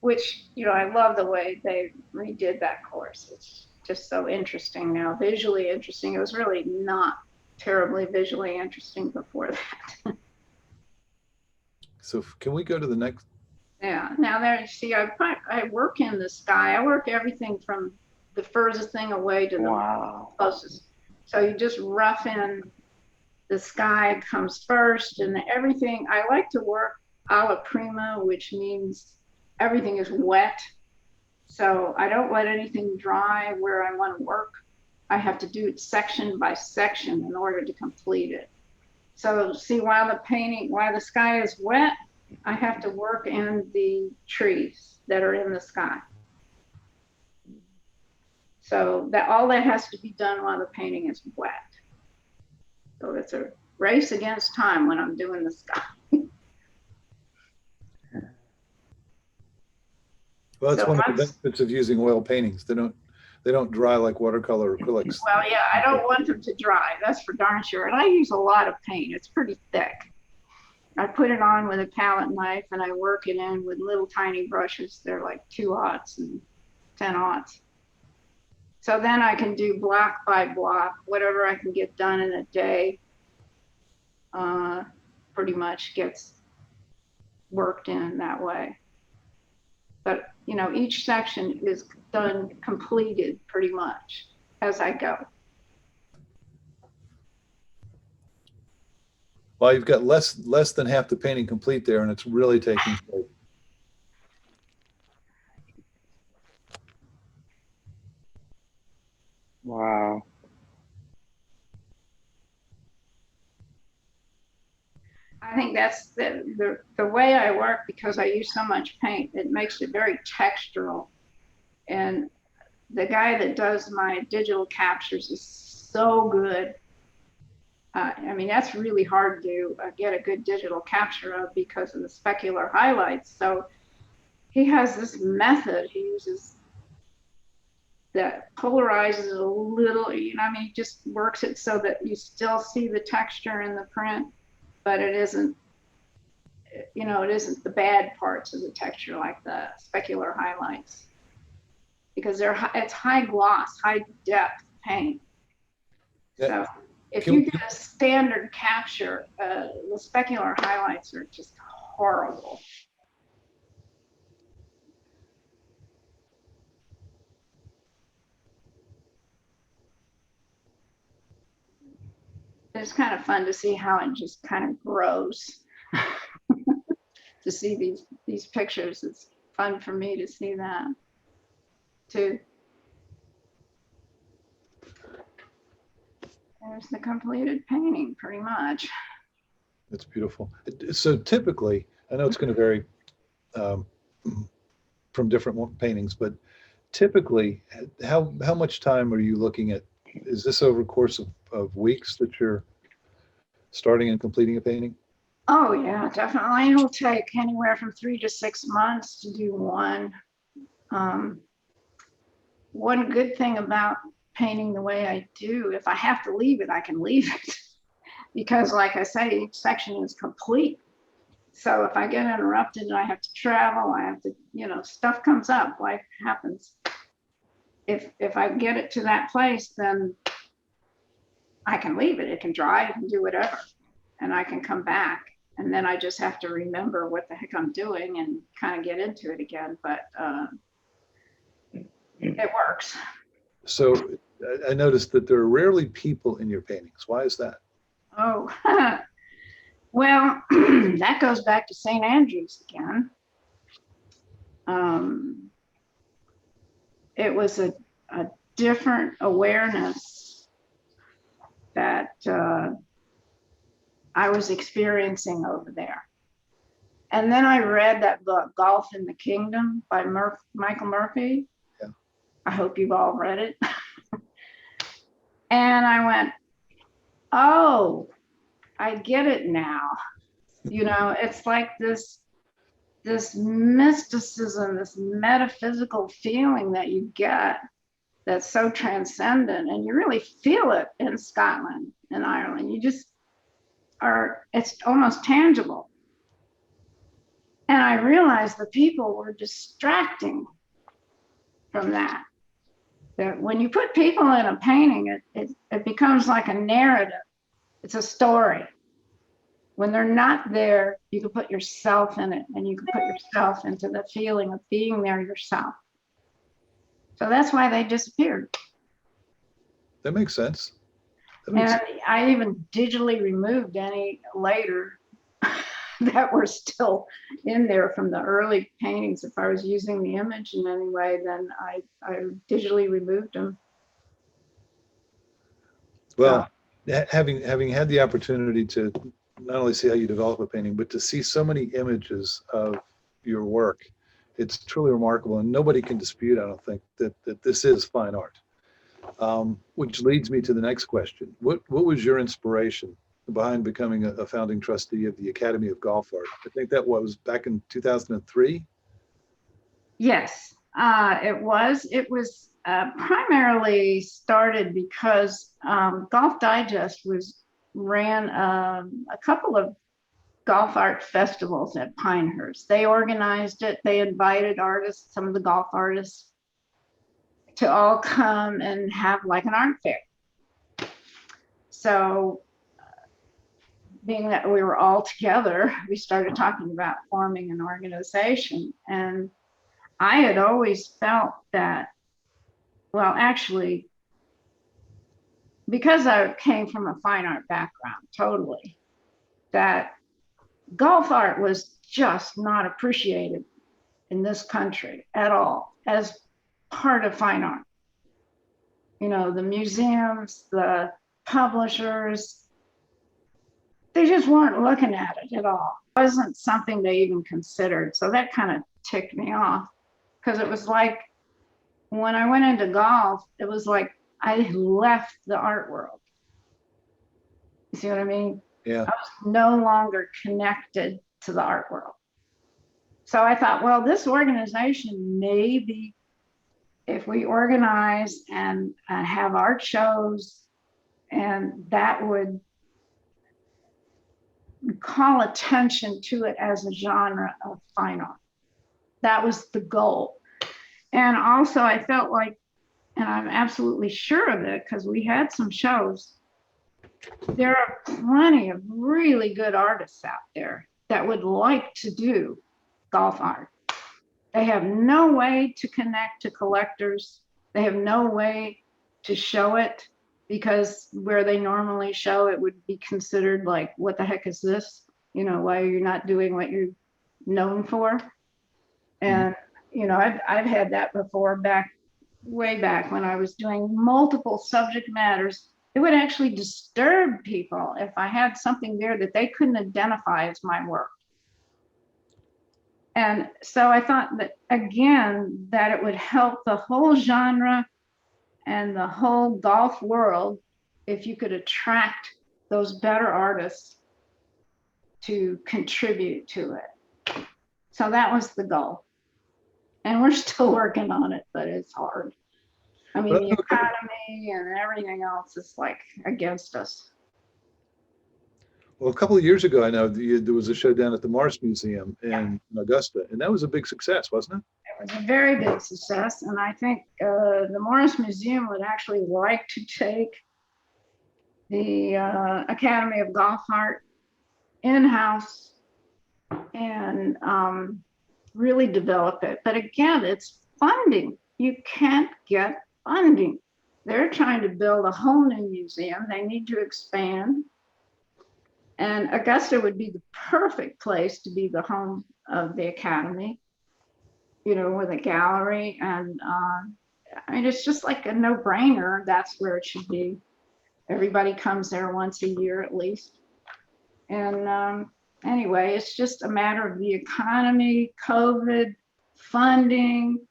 which, you know, I love the way they redid that course. It's just so interesting now, visually interesting. It was really not terribly visually interesting before that. So can we go to the next? Yeah, now there you see, I work in the sky. I work everything from the furthest thing away to the closest. So you just rough in, the sky comes first, and everything. I like to work alla prima, which means everything is wet. So I don't let anything dry where I want to work. I have to do it section by section in order to complete it. So see, while the sky is wet, I have to work in the trees that are in the sky. So that all that has to be done while the painting is wet. So it's a race against time when I'm doing the sky. Well, that's So one of the benefits of using oil paintings. They don't dry like watercolor acrylics. Well, yeah, I don't want them to dry. That's for darn sure. And I use a lot of paint. It's pretty thick. I put it on with a palette knife, and I work it in with little tiny brushes. They're like 2/0 and 10/0. So then I can do block by block, whatever I can get done in a day, pretty much gets worked in that way. But, you know, each section is done, completed pretty much as I go. Well, you've got less than half the painting complete there, and it's really taking shape. Wow. I think that's the way I work, because I use so much paint, it makes it very textural. And the guy that does my digital captures is so good. I mean, that's really hard to get a good digital capture of because of the specular highlights. So he has this method he uses that polarizes it a little, you know, I mean, he just works it so that you still see the texture in the print, but it isn't, you know, it isn't the bad parts of the texture like the specular highlights, because it's high gloss, high depth paint. Yeah. So if you get a standard capture, the specular highlights are just horrible. It's kind of fun to see how it just kind of grows. To see these pictures, it's fun for me to see that too. There's the completed painting, pretty much. It's beautiful. So typically, I know it's going to vary from different paintings, but typically, how much time are you looking at? Is this over a course of weeks that you're starting and completing a painting? Oh yeah, definitely. It'll take anywhere from 3 to 6 months to do one. One good thing about painting the way I do, if I have to leave it, I can leave it. Because like I say, each section is complete. So if I get interrupted and I have to travel, I have to, you know, stuff comes up, life happens. If I get it to that place, then I can leave it. It can dry, it can do whatever, and I can come back. And then I just have to remember what the heck I'm doing and kind of get into it again. But it works. So I noticed that there are rarely people in your paintings. Why is that? Oh, well, that goes back to St. Andrews again. It was a different awareness that I was experiencing over there. And then I read that book, Golf in the Kingdom by Michael Murphy. Yeah. I hope you've all read it. And I went, oh, I get it now. You know, it's like this mysticism, this metaphysical feeling that you get that's so transcendent, and you really feel it in Scotland and Ireland. You just are, it's almost tangible. And I realized the people were distracting from that. That when you put people in a painting, it becomes like a narrative. It's a story. When they're not there, you can put yourself in it, and you can put yourself into the feeling of being there yourself. So that's why they disappeared. That makes sense. And I even digitally removed any later that were still in there from the early paintings. If I was using the image in any way, then I digitally removed them. Well, having had the opportunity to not only see how you develop a painting, but to see so many images of your work, it's truly remarkable. And nobody can dispute, I don't think, that this is fine art. Which leads me to the next question. What was your inspiration behind becoming a founding trustee of the Academy of Golf Art? I think that was back in 2003. Yes, it was. It was primarily started because Golf Digest ran a couple of golf art festivals at Pinehurst. They organized it. They invited artists, some of the golf artists, to all come and have like an art fair. So being that we were all together, we started talking about forming an organization. And I had always felt that, well, actually, because I came from a fine art background, totally, that golf art was just not appreciated in this country at all as part of fine art. You know, the museums, the publishers, they just weren't looking at it at all. It wasn't something they even considered. So that kind of ticked me off, because it was like when I went into golf, it was like I left the art world. You see what I mean? Yeah. I was no longer connected to the art world. So I thought, well, this organization, maybe if we organize and have art shows, and that would call attention to it as a genre of fine art. That was the goal. And also I felt like, and I'm absolutely sure of it because we had some shows, there are plenty of really good artists out there that would like to do golf art. They have no way to connect to collectors. They have no way to show it, because where they normally show it would be considered like, what the heck is this? You know, why are you not doing what you're known for? And, you know, I've had that before, way back when I was doing multiple subject matters. It would actually disturb people if I had something there that they couldn't identify as my work. And so I thought that, again, that it would help the whole genre and the whole golf world if you could attract those better artists to contribute to it. So that was the goal. And we're still working on it, but it's hard. I mean, the economy and everything else is like against us. Well, a couple of years ago, I know there was a show down at the Morris Museum in Augusta, and that was a big success, wasn't it? It was a very big success, and I think the Morris Museum would actually like to take the Academy of Golf Art in-house and really develop it. But again, it's funding. You can't get funding. They're trying to build a whole new museum. They need to expand. And Augusta would be the perfect place to be the home of the Academy, you know, with a gallery. And I mean, it's just like a no-brainer. That's where it should be. Everybody comes there once a year at least. And anyway, it's just a matter of the economy, COVID, funding.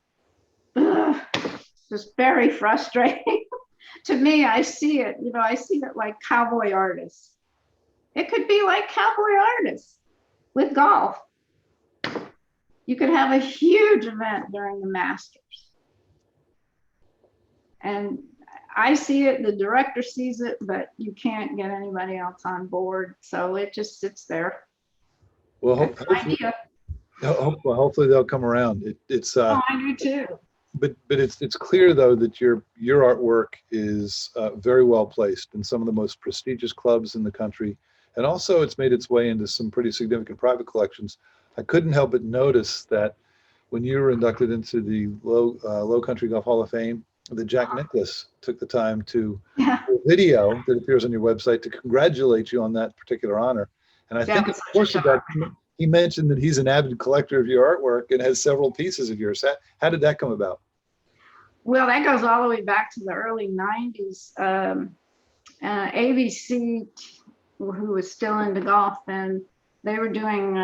Ugh, it's just very frustrating. To me, I see it, you know, I see it like cowboy artists. It could be like cowboy artists with golf. You could have a huge event during the Masters. And I see it, the director sees it, but you can't get anybody else on board. So it just sits there. Well, hopefully they'll come around. I do too. But it's clear though that your artwork is very well placed in some of the most prestigious clubs in the country. And also it's made its way into some pretty significant private collections. I couldn't help but notice that when you were inducted into the Low Country Golf Hall of Fame, that Jack Nicklaus took the time to do a video that appears on your website to congratulate you on that particular honor. And I think, of course, of that, he mentioned that he's an avid collector of your artwork and has several pieces of yours. How did that come about? Well, that goes all the way back to the early 90s. ABC, who was still into golf then, they were doing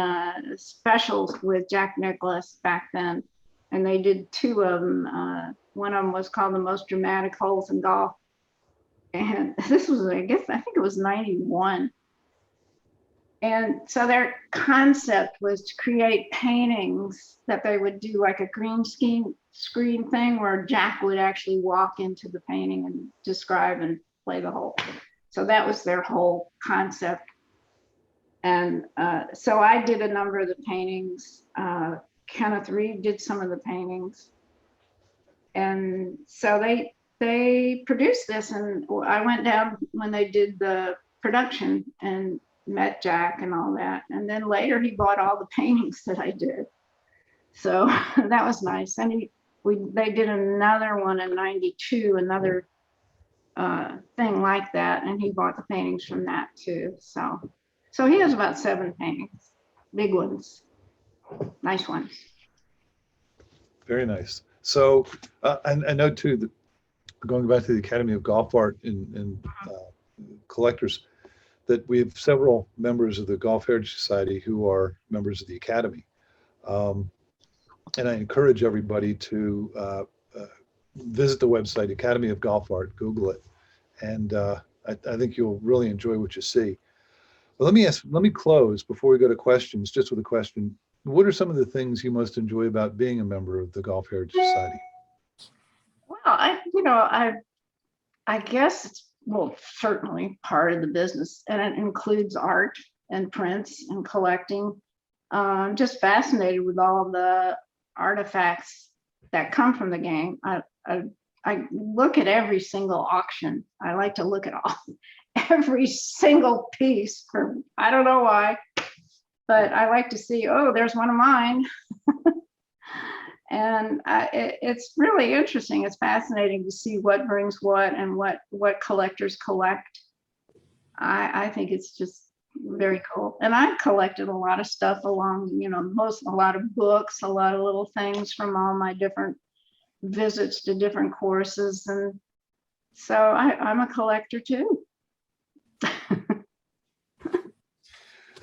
specials with Jack Nicklaus back then. And they did two of them. One of them was called The Most Dramatic Holes in Golf. And this was, I think it was 91. And so their concept was to create paintings that they would do like a green screen thing where Jack would actually walk into the painting and describe and play the hole. So that was their whole concept. And so I did a number of the paintings. Kenneth Reed did some of the paintings. And so they produced this, and I went down when they did the production, and met Jack and all that. And then later he bought all the paintings that I did. So that was nice. And they did another one in 92, another thing like that. And he bought the paintings from that too. So he has about 7 paintings, big ones, nice ones. Very nice. So I know too that going back to the Academy of Golf Art and collectors, that we have several members of the Golf Heritage Society who are members of the Academy. And I encourage everybody to visit the website, Academy of Golf Art, Google it. And I think you'll really enjoy what you see. But let me close before we go to questions, just with a question. What are some of the things you most enjoy about being a member of the Golf Heritage Society? Well, I guess it's, well, certainly part of the business, and it includes art and prints and collecting. I'm just fascinated with all the artifacts that come from the game. I look at every single auction. I like to look at every single piece. I don't know why, but I like to see, oh, there's one of mine. And it's really interesting. It's fascinating to see what brings what and what collectors collect. I think it's just very cool. And I've collected a lot of stuff along, a lot of books, a lot of little things from all my different visits to different courses. And so I'm a collector too.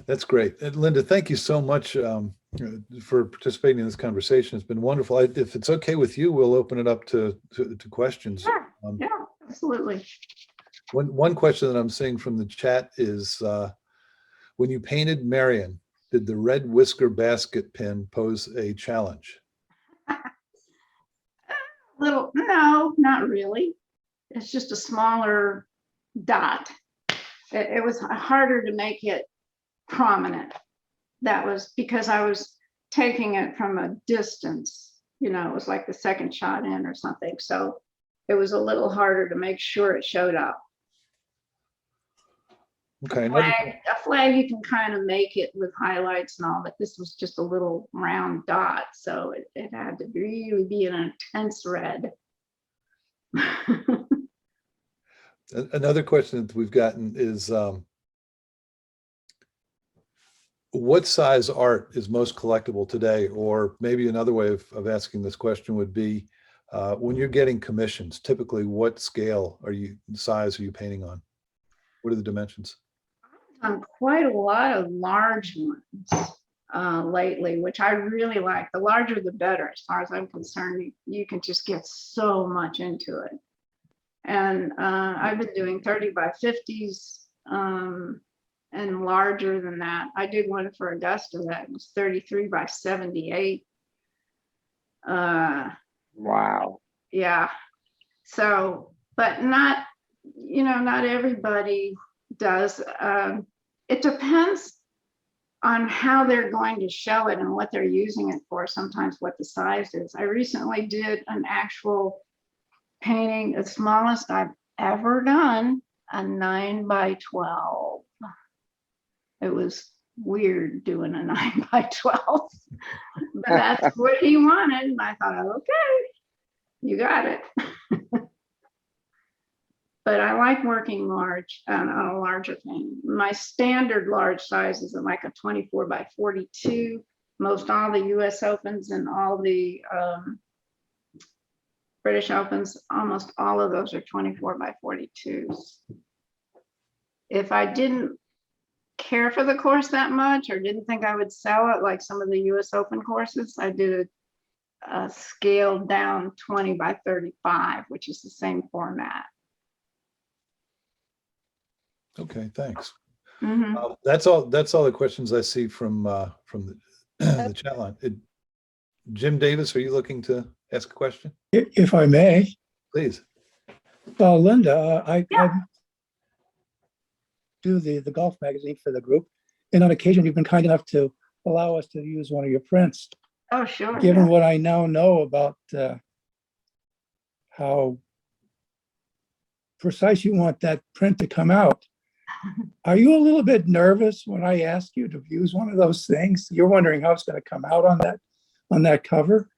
That's great. And Linda, thank you so much for participating in this conversation. It's been wonderful. If it's okay with you, we'll open it up to questions. Yeah, absolutely. One question that I'm seeing from the chat is, when you painted Marion, did the red whisker basket pin pose a challenge? No, not really. It's just a smaller dot. It was harder to make it prominent. That was because I was taking it from a distance. It was like the second shot in or something. So it was a little harder to make sure it showed up. Okay. A flag you can kind of make it with highlights and all, but this was just a little round dot. So it had to really be an intense red. Another question that we've gotten is, what size art is most collectible today? Or maybe another way of asking this question would be, when you're getting commissions, typically what size are you painting on? What are the dimensions? I've done quite a lot of large ones lately, which I really like. The larger the better, as far as I'm concerned. You can just get so much into it. And I've been doing 30 by 50s and larger than that. I did one for Augusta that was 33 by 78. Wow. Yeah. So, but not everybody does. It depends on how they're going to show it and what they're using it for, sometimes what the size is. I recently did an actual painting, the smallest I've ever done, a 9 by 12. It was weird doing a 9 by 12, but that's what he wanted. And I thought, okay, you got it. But I like working large on a larger painting. My standard large size is like a 24 by 42. Most all the US Opens and all the British Opens, almost all of those are 24 by 42s. If I didn't care for the course that much or didn't think I would sell it, like some of the US Open courses, I did a scaled down 20 by 35, which is the same format. Okay, thanks. Mm-hmm. That's all the questions I see from the chat line. Jim Davis, are you looking to ask a question? If I may. Please. Well, Linda, I do the golf magazine for the group. And on occasion, you've been kind enough to allow us to use one of your prints. Oh, sure. Given what I now know about how precise you want that print to come out, Are you a little bit nervous when I ask you to use one of those things? You're wondering how it's going to come out on that cover?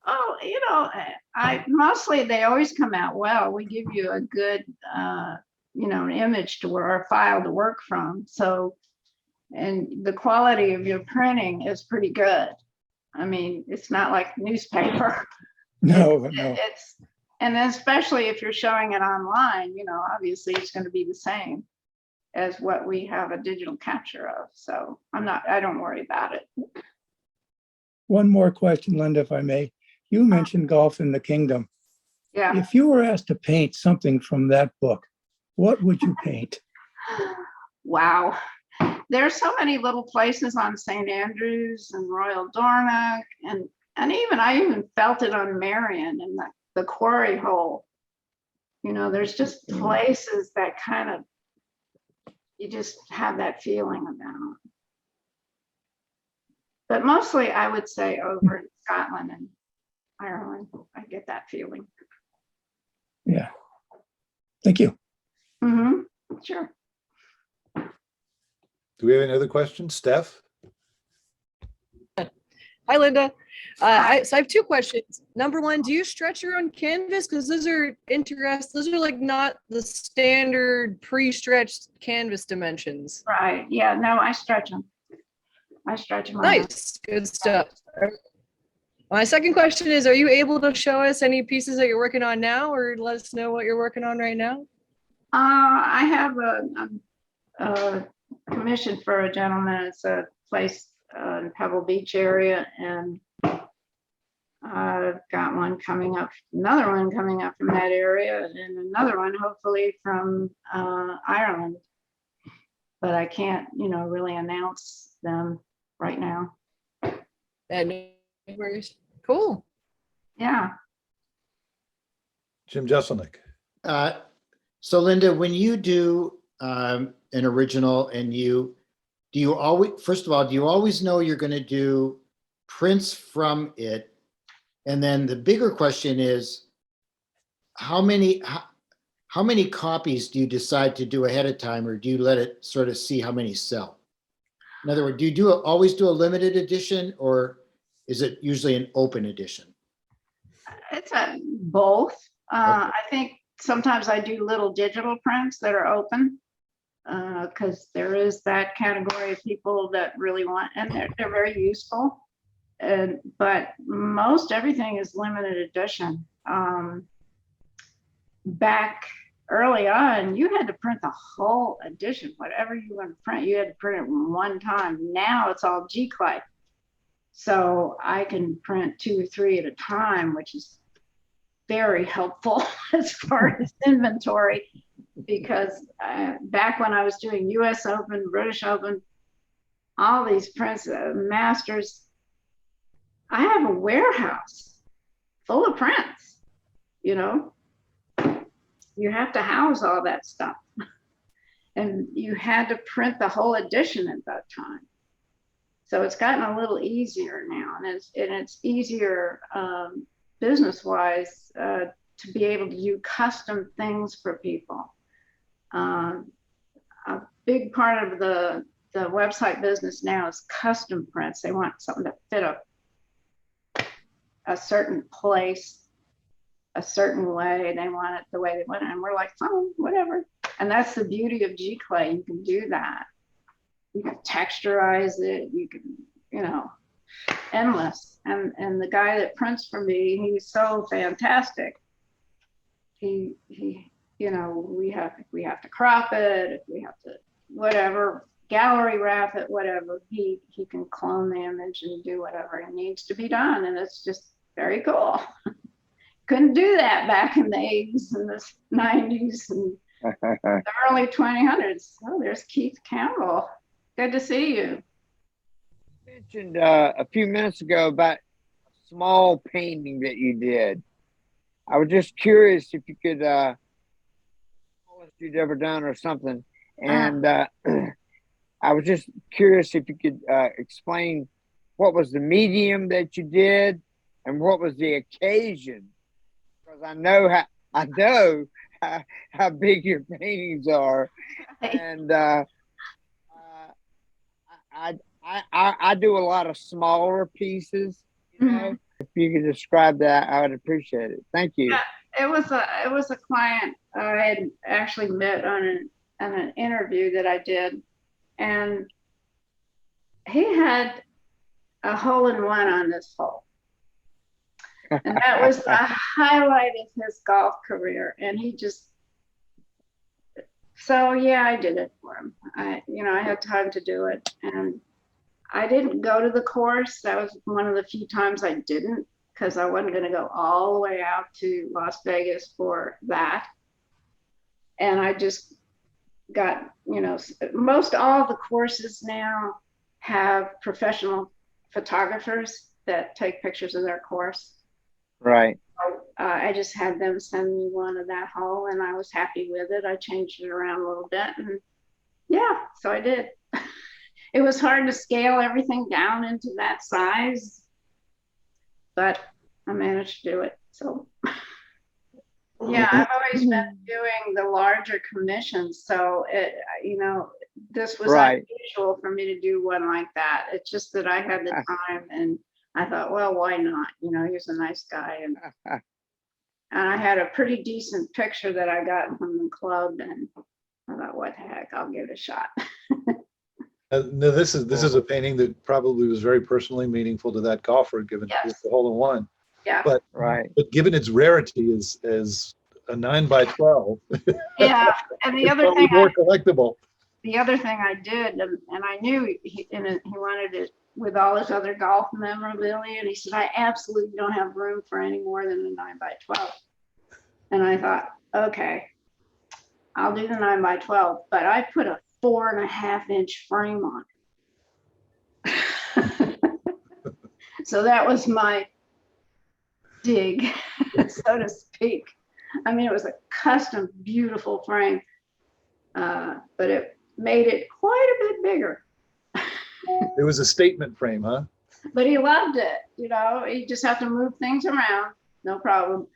Oh, I mostly they always come out well. We give you a good, image to where our file to work from. So, and the quality of your printing is pretty good. I mean, it's not like newspaper. No. And especially if you're showing it online, obviously it's going to be the same as what we have a digital capture of. So I don't worry about it. One more question, Linda, if I may. You mentioned Golf in the Kingdom. Yeah. If you were asked to paint something from that book, what would you paint? Wow. There's so many little places on St. Andrews and Royal Dornoch, and I even felt it on Marion and the quarry hole. There's just places that kind of, you just have that feeling about. But mostly I would say over in Scotland and Ireland, I get that feeling. Yeah. Thank you. Mm-hmm. Sure. Do we have any other questions? Steph? Hi, Linda. So I have two questions. Number one, do you stretch your own canvas? Because those are interesting. Those are like not the standard pre-stretched canvas dimensions. Right. Yeah. No, I stretch them. Nice. Good stuff. My second question is, are you able to show us any pieces that you're working on now, or let us know what you're working on right now? I have a commission for a gentleman. It's a place in Pebble Beach area, and I've got one coming up, another one coming up from that area, and another one hopefully from Ireland. But I can't, really announce them right now. And cool. Yeah. Jim Jesselnick. So Linda, when you do an original and do you always know you're going to do prints from it? And then the bigger question is, how many copies do you decide to do ahead of time, or do you let it sort of see how many sell? In other words, do you always do a limited edition, or is it usually an open edition? It's both. I think sometimes I do little digital prints that are open, because there is that category of people that really want, and they're very useful. But most everything is limited edition. Back early on, you had to print the whole edition. Whatever you want to print, you had to print it one time. Now it's all G-Clay. So I can print 2 or 3 at a time, which is very helpful as far as inventory, because back when I was doing US Open, British Open, all these prints, masters, I have a warehouse full of prints, You have to house all that stuff. And you had to print the whole edition at that time. So it's gotten a little easier now, and it's easier business-wise to be able to do custom things for people. A big part of the website business now is custom prints. They want something to fit a certain place, a certain way. They want it the way they want it, and we're like, oh, whatever. And that's the beauty of G-Clay. You can do that. You can texturize it. You can, endless. And the guy that prints for me, he's so fantastic. We have to crop it. If we have to, whatever, gallery wrap it, whatever. He can clone the image and do whatever needs to be done, and it's just very cool. Couldn't do that back in the 80s and the 90s and the early 2000s. Oh, there's Keith Campbell. Good to see you. You mentioned a few minutes ago about a small painting that you did. I was just curious if you could, smallest you'd ever done or something. And I was just curious if you could explain what was the medium that you did and what was the occasion. Because I know how big your paintings are, and I do a lot of smaller pieces. You know, if you could describe that, I would appreciate it. Thank you. Yeah, it was a client I had actually met on an interview that I did, and he had a hole-in-one on this hole. And that was the highlight of his golf career. And he just, so yeah, I did it for him. I had time to do it. And I didn't go to the course. That was one of the few times I didn't, because I wasn't going to go all the way out to Las Vegas for that. And I just got, most all the courses now have professional photographers that take pictures of their course. Right. I just had them send me one of that hole, and I was happy with it. I changed it around a little bit, and yeah, so I did. It was hard to scale everything down into that size, but I managed to do it. So yeah, I've always been doing the larger commissions, so this was unusual for me to do one like that. It's just that I had the time, and I thought, well, why not? He's a nice guy, and I had a pretty decent picture that I got from the club, and I thought, what the heck, I'll give it a shot. No, this is a painting that probably was very personally meaningful to that golfer, given Yes. the hole-in-one. Yeah. But given its rarity as a 9x12, Yeah, and the it's other probably thing more collectible. the other thing I did, and I knew he wanted it with all his other golf memorabilia, and he said, I absolutely don't have room for any more than a 9x12. And I thought, okay, I'll do the 9x12, but I put a 4.5-inch frame on it. So that was my dig, so to speak. I mean, it was a custom, beautiful frame, but it made it quite a bit bigger. It was a statement frame, huh? But he loved it. You just have to move things around, no problem.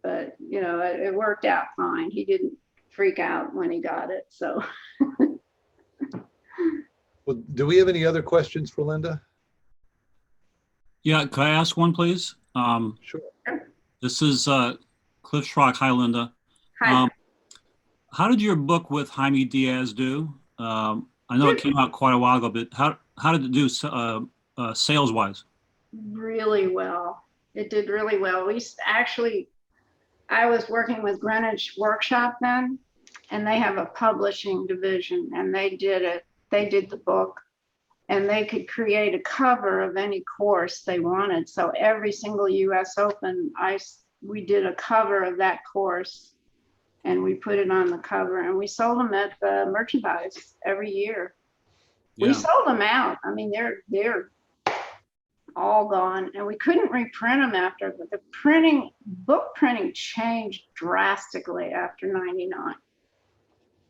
But it worked out fine. He didn't freak out when he got it. So. Well, do we have any other questions for Linda? Yeah, could I ask one, please? Sure. This is Cliff Schrock. Hi, Linda. Hi. How did your book with Jaime Diaz do? I know it came out quite a while ago, but how did it do sales-wise? Really well. It did really well. I was working with Greenwich Workshop then, and they have a publishing division, and they did the book, and they could create a cover of any course they wanted. So every single US Open, we did a cover of that course, and we put it on the cover, and we sold them at the merchandise every year. Yeah. We sold them out. I mean, they're all gone, and we couldn't reprint them after, but book printing changed drastically after 99.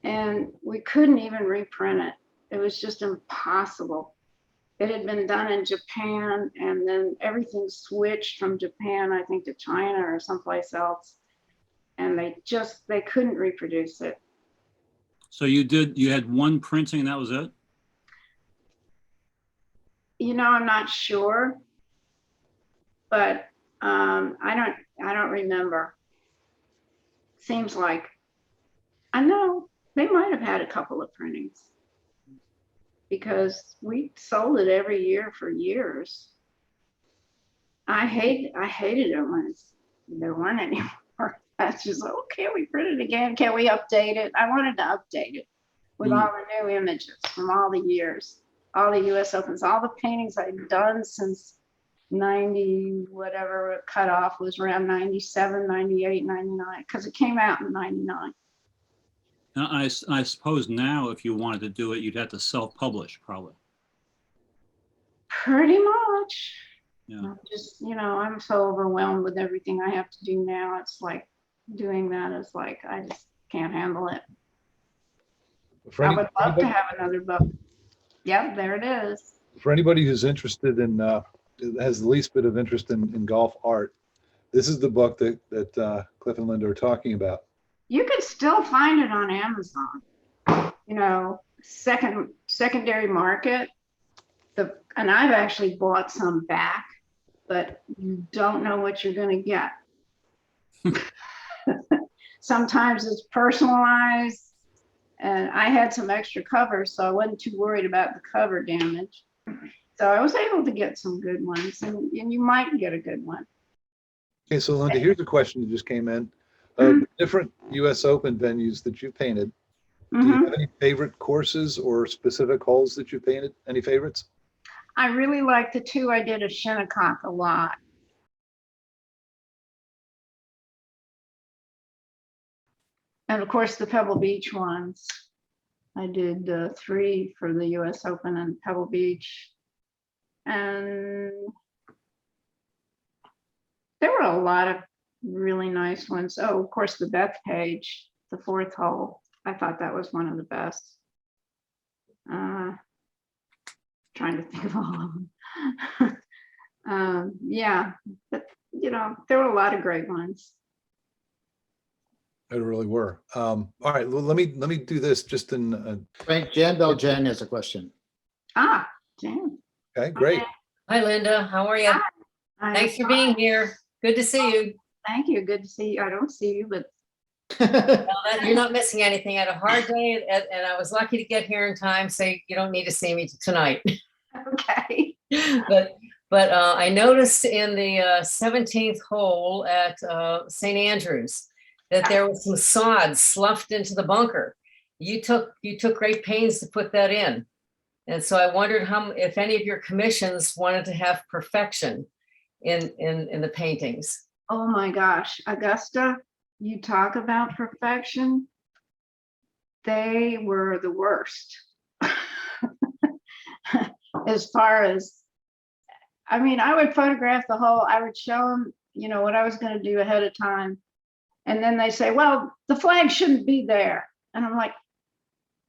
And we couldn't even reprint it. It was just impossible. It had been done in Japan, and then everything switched from Japan, I think, to China or someplace else. And they couldn't reproduce it. So you had one printing and that was it? I'm not sure, but I don't remember. Seems like, I know they might have had a couple of printings, because we sold it every year for years. I hated it when there weren't any more. That's just, can we print it again? Can we update it? I wanted to update it with all the new images from all the years, all the US Opens, all the paintings I'd done since 90, whatever cutoff was around 97, 98, 99, because it came out in 99. Now, I suppose now if you wanted to do it, you'd have to self-publish probably. Pretty much. Yeah. Just, I'm so overwhelmed with everything I have to do now. It's like doing that is like, I just can't handle it. I would love to have another book. Yep, there it is. For anybody who's interested in, has the least bit of interest in golf art, this is the book that Cliff and Linda are talking about. You can still find it on Amazon, you know, secondary market. And I've actually bought some back, but you don't know what you're going to get. Sometimes it's personalized, and I had some extra covers, so I wasn't too worried about the cover damage. So I was able to get some good ones, and you might get a good one. Okay, so Linda, here's a question that just came in. Different US Open venues that you painted, do you have any favorite courses or specific holes that you painted? Any favorites? I really like the two I did at Shinnecock a lot. And of course, the Pebble Beach ones. I did 3 for the US Open in Pebble Beach. And there were a lot of really nice ones. Oh, of course, the Bethpage, the 4th hole. I thought that was one of the best. Trying to think of all of them. Yeah, but you know, there were a lot of great ones. There really were. All right, well, let me do this just in. Frank, Jan Bell Jen has a question. Jan. Okay, great. Hi, Linda. How are you? Thanks for being here. Good to see you. Thank you. Good to see you. I don't see you, but You're not missing anything. I had a hard day, and I was lucky to get here in time, so you don't need to see me tonight. okay. But I noticed in the 17th hole at St. Andrews that there was some sod sloughed into the bunker. You took great pains to put that in. And so I wondered if any of your commissions wanted to have perfection in the paintings. Oh my gosh, Augusta, you talk about perfection. They were the worst. As far as, I mean, I would photograph the hole, I would show them, you know, what I was going to do ahead of time. And then they say, well, the flag shouldn't be there. And I'm like,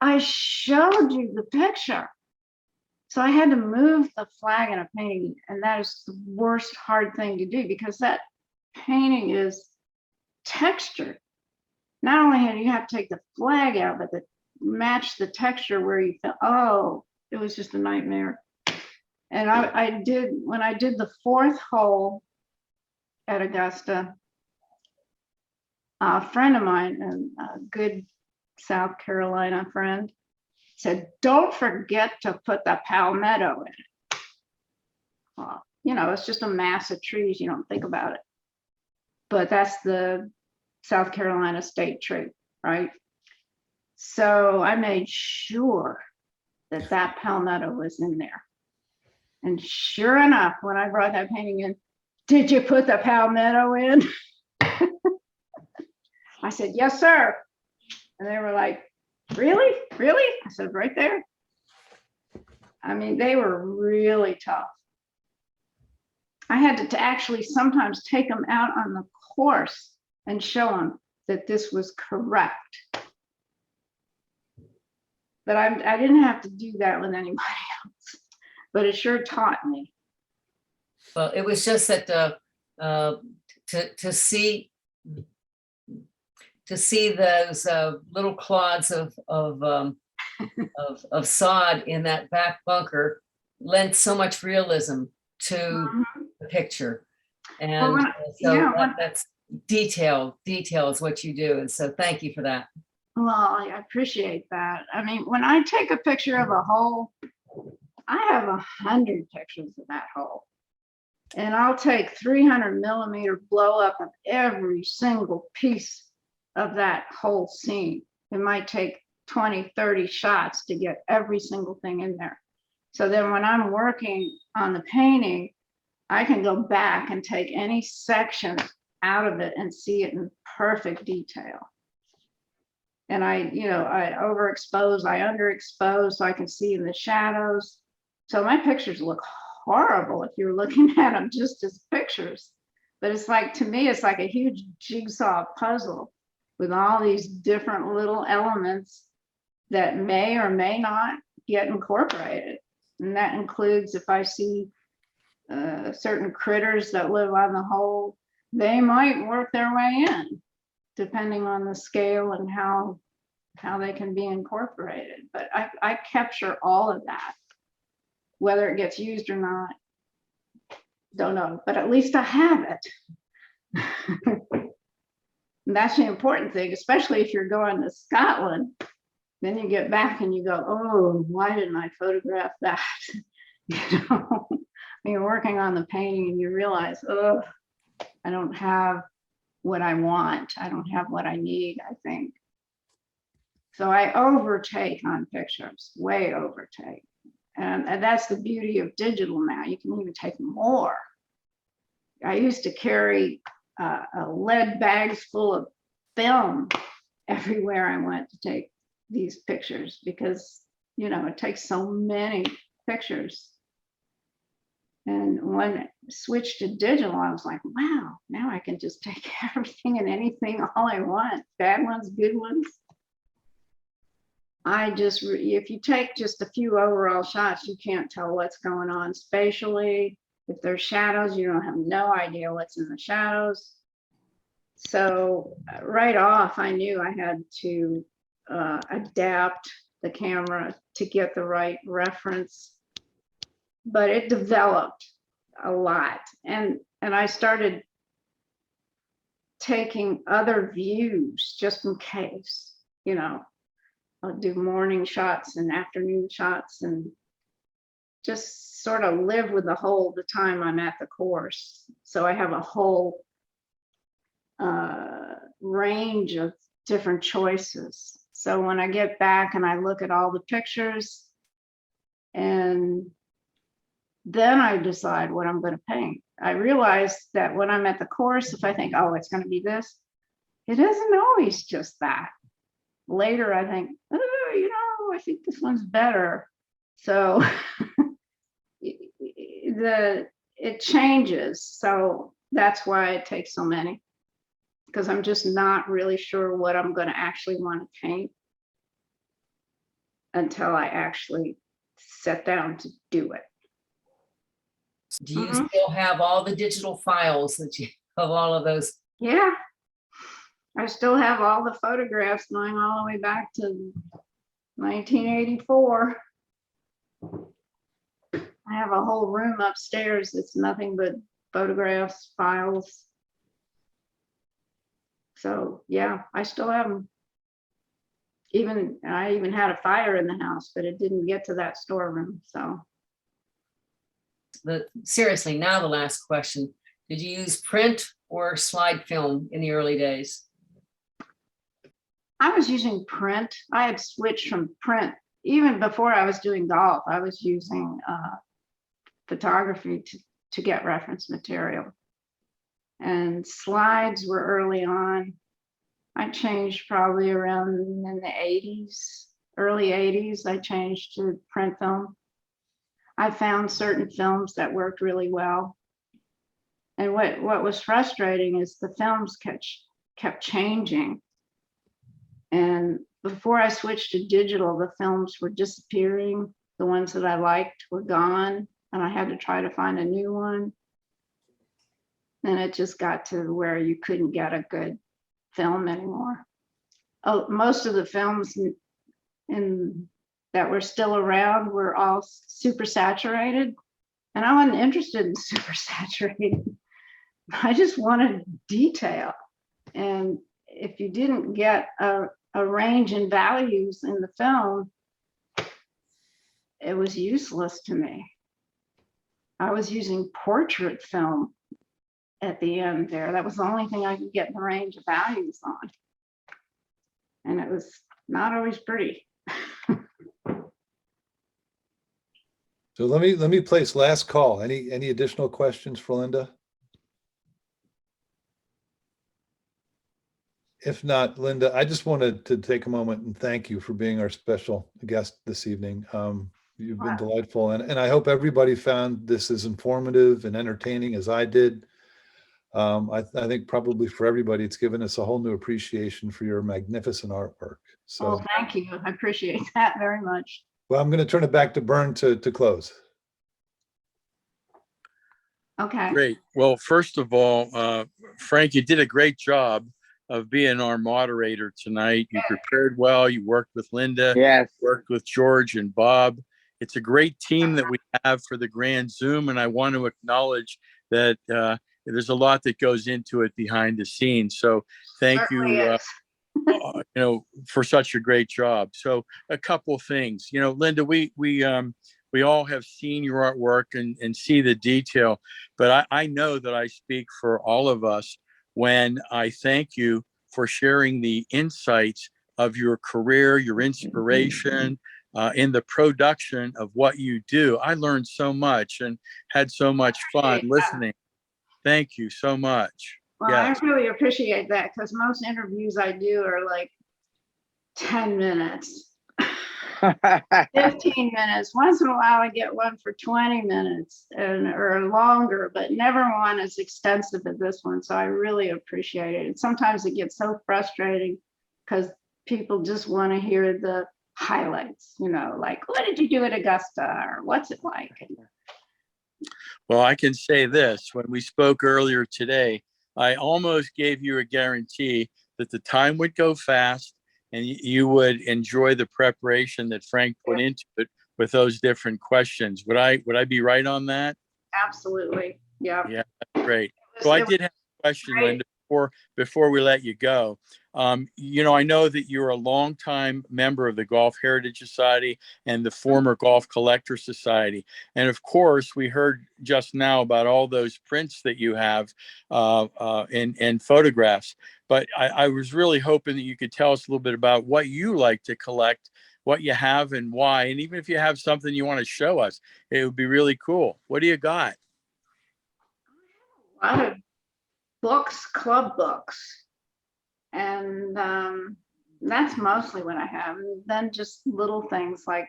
I showed you the picture. So I had to move the flag in a painting. And that is the worst hard thing to do because that painting is textured. Not only do you have to take the flag out, but match the texture where you feel, oh, it was just a nightmare. And when I did the 4th hole at Augusta, a friend of mine, a good South Carolina friend, said, don't forget to put the palmetto in it. Well, you know, it's just a mass of trees. You don't think about it. But that's the South Carolina state tree, right? So I made sure that palmetto was in there. And sure enough, when I brought that painting in, did you put the palmetto in? I said, yes, sir. And they were like, really? Really? I said, right there. I mean, they were really tough. I had to actually sometimes take them out on the course and show them that this was correct. But I didn't have to do that with anybody else, but it sure taught me. Well, it was just that to see those little clods of sod in that back bunker lent so much realism to the picture, and that's detail is what you do, and so thank you for that. Well, I appreciate that. I mean, when I take a picture of a hole, I have 100 pictures of that hole. And I'll take 300mm blow up of every single piece of that whole scene. It might take 20, 30 shots to get every single thing in there. So then when I'm working on the painting, I can go back and take any section out of it and see it in perfect detail. And I overexpose, I underexpose, so I can see in the shadows. So my pictures look horrible if you're looking at them just as pictures. But it's like, to me, it's like a huge jigsaw puzzle with all these different little elements that may or may not get incorporated. And that includes if I see certain critters that live on the hole, they might work their way in. depending on the scale and how they can be incorporated. But I capture all of that. Whether it gets used or not, don't know, but at least I have it. And that's the important thing, especially if you're going to Scotland. Then you get back and you go, oh, why didn't I photograph that? You know, when you're working on the painting and you realize, oh, I don't have what I want. I don't have what I need, I think. So I overtake on pictures, way overtake. And that's the beauty of digital now. You can even take more. I used to carry lead bags full of film everywhere I went to take these pictures because, you know, it takes so many pictures. And when I switched to digital, I was like, wow, now I can just take everything and anything all I want, bad ones, good ones. If you take just a few overall shots, you can't tell what's going on spatially. If there's shadows, you don't have no idea what's in the shadows. So right off, I knew I had to adapt the camera to get the right reference. But it developed a lot. And I started taking other views just in case, you know. I'll do morning shots and afternoon shots and just sort of live with the time I'm at the course. So I have a whole range of different choices. So when I get back and I look at all the pictures, and then I decide what I'm going to paint. I realize that when I'm at the course, if I think, oh, it's going to be this, it isn't always just that. Later, I think, oh, you know, I think this one's better. So it changes. So that's why it takes so many, because I'm just not really sure what I'm going to actually want to paint until I actually sit down to do it. Do you still have all the digital files that you of all of those? Yeah. I still have all the photographs going all the way back to 1984. I have a whole room upstairs. It's nothing but photographs, files. So yeah, I still have them. I even had a fire in the house, but it didn't get to that storeroom. So. Seriously, now the last question. Did you use print or slide film in the early days? I was using print. I had switched from print. Even before I was doing golf, I was using photography to get reference material. And slides were early on. I changed probably around in the 80s, early 80s, I changed to print film. I found certain films that worked really well. And what was frustrating is the films kept changing. And before I switched to digital, the films were disappearing. The ones that I liked were gone, and I had to try to find a new one. And it just got to where you couldn't get a good film anymore. Oh, most of the films that were still around were all super saturated, and I wasn't interested in super saturated. I just wanted detail. And if you didn't get a range in values in the film, it was useless to me. I was using portrait film at the end there. That was the only thing I could get the range of values on. And it was not always pretty. So let me place last call. Any additional questions for Linda? If not, Linda, I just wanted to take a moment and thank you for being our special guest this evening. You've been delightful, and I hope everybody found this as informative and entertaining as I did. I think probably for everybody, it's given us a whole new appreciation for your magnificent artwork. So, oh, thank you. I appreciate that very much. Well, I'm going to turn it back to Bern to close. Okay. Great. Well, first of all, Frank, you did a great job of being our moderator tonight. You prepared well. You worked with Linda, Yes. worked with George and Bob. It's a great team that we have for the Grand Zoom, and I want to acknowledge that there's a lot that goes into it behind the scenes. So thank Certainly you, is. for such a great job. So a couple of things, Linda, we all have seen your artwork and see the detail, but I know that I speak for all of us when I thank you for sharing the insights of your career, your inspiration, in the production of what you do. I learned so much and had so much fun listening. Thank you so much. Well, Yes. I really appreciate that, because most interviews I do are like 10 minutes, 15 minutes. Once in a while, I get one for 20 minutes or longer, but never one as extensive as this one. So I really appreciate it. And sometimes it gets so frustrating because people just want to hear the highlights, like, what did you do at Augusta, or what's it like? Well, I can say this. When we spoke earlier today, I almost gave you a guarantee that the time would go fast and you would enjoy the preparation that Frank put into it with those different questions. Would I be right on that? Absolutely. Yeah. Yeah, that's great. So I did have a question, great. Linda, before we let you go. I know that you're a longtime member of the Golf Heritage Society and the former Golf Collector Society. And of course, we heard just now about all those prints that you have and photographs. But I was really hoping that you could tell us a little bit about what you like to collect, what you have and why. And even if you have something you want to show us, it would be really cool. What do you got? A lot of books, club books. And that's mostly what I have. And then just little things like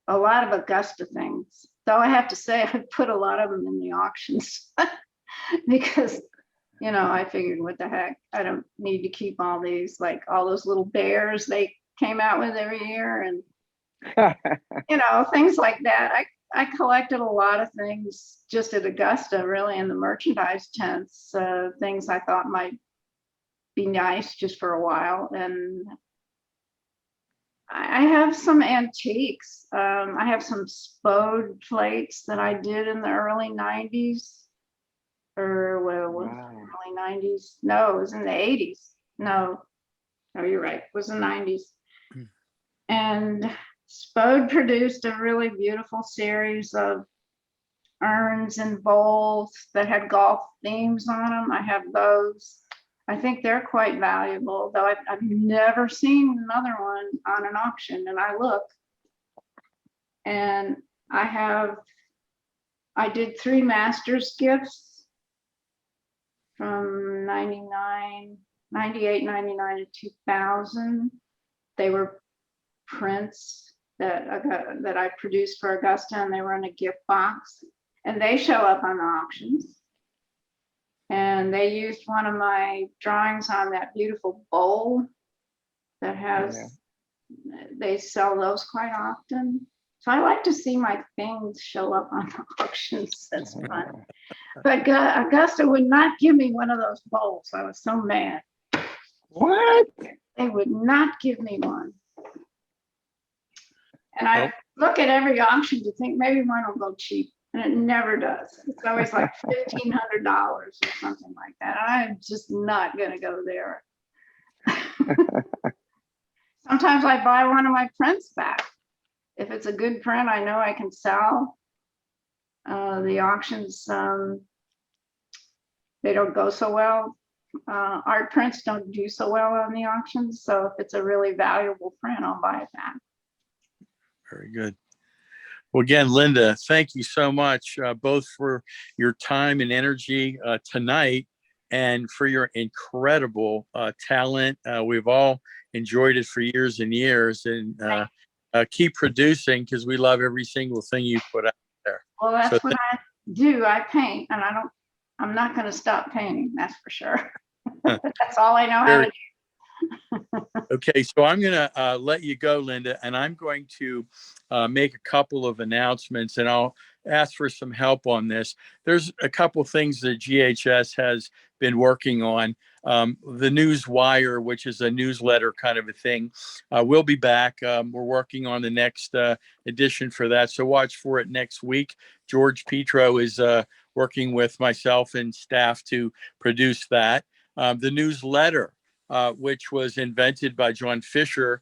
a lot of Augusta things. Though I have to say, I put a lot of them in the auctions because, I figured, what the heck, I don't need to keep all these, like all those little bears they came out with every year, and, things like that. I collected a lot of things just at Augusta, really, in the merchandise tents, things I thought might be nice just for a while. And I have some antiques. I have some Spode plates that I did in the early 90s. Or early 90s? No, it was in the 80s. No, you're right. It was the 90s. And Spode produced a really beautiful series of urns and bowls that had golf themes on them. I have those. I think they're quite valuable, though I've never seen another one on an auction, and I look. And I did 3 Masters gifts from 99, 98, 99, and 2000. They were prints that I produced for Augusta, and they were in a gift box, and they show up on the auctions. And they used one of my drawings on that beautiful bowl that has, they sell those quite often. So I like to see my things show up on the auctions. That's fun. But Augusta would not give me one of those bowls. I was so mad. What? They would not give me one. And I look at every auction to think maybe one will go cheap. And it never does. It's always like $1,500 or something like that. I'm just not going to go there. Sometimes I buy one of my prints back. If it's a good print, I know I can sell. The auctions, they don't go so well. Art prints don't do so well on the auctions. So if it's a really valuable print, I'll buy it back. Very good. Well, again, Linda, thank you so much, both for your time and energy tonight and for your incredible talent. We've all enjoyed it for years and years, and keep producing, because we love every single thing you put out there. Well, that's what I do. I paint, and I'm not going to stop painting. That's for sure. That's all I know how to do. Okay, so I'm going to let you go, Linda, and I'm going to make a couple of announcements, and I'll ask for some help on this. There's a couple of things that GHS has been working on. the News Wire, which is a newsletter kind of a thing. We'll be back. We're working on the next edition for that. So watch for it next week. George Petro is working with myself and staff to produce that. The newsletter, which was invented by John Fisher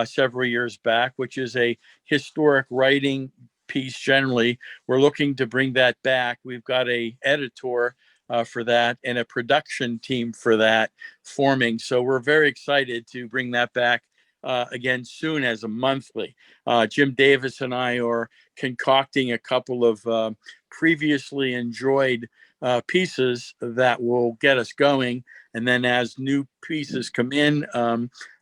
several years back, which is a historic writing piece generally. We're looking to bring that back. We've got a editor for that and a production team for that forming. So we're very excited to bring that back again soon as a monthly. Jim Davis and I are concocting a couple of previously enjoyed pieces that will get us going. And then as new pieces come in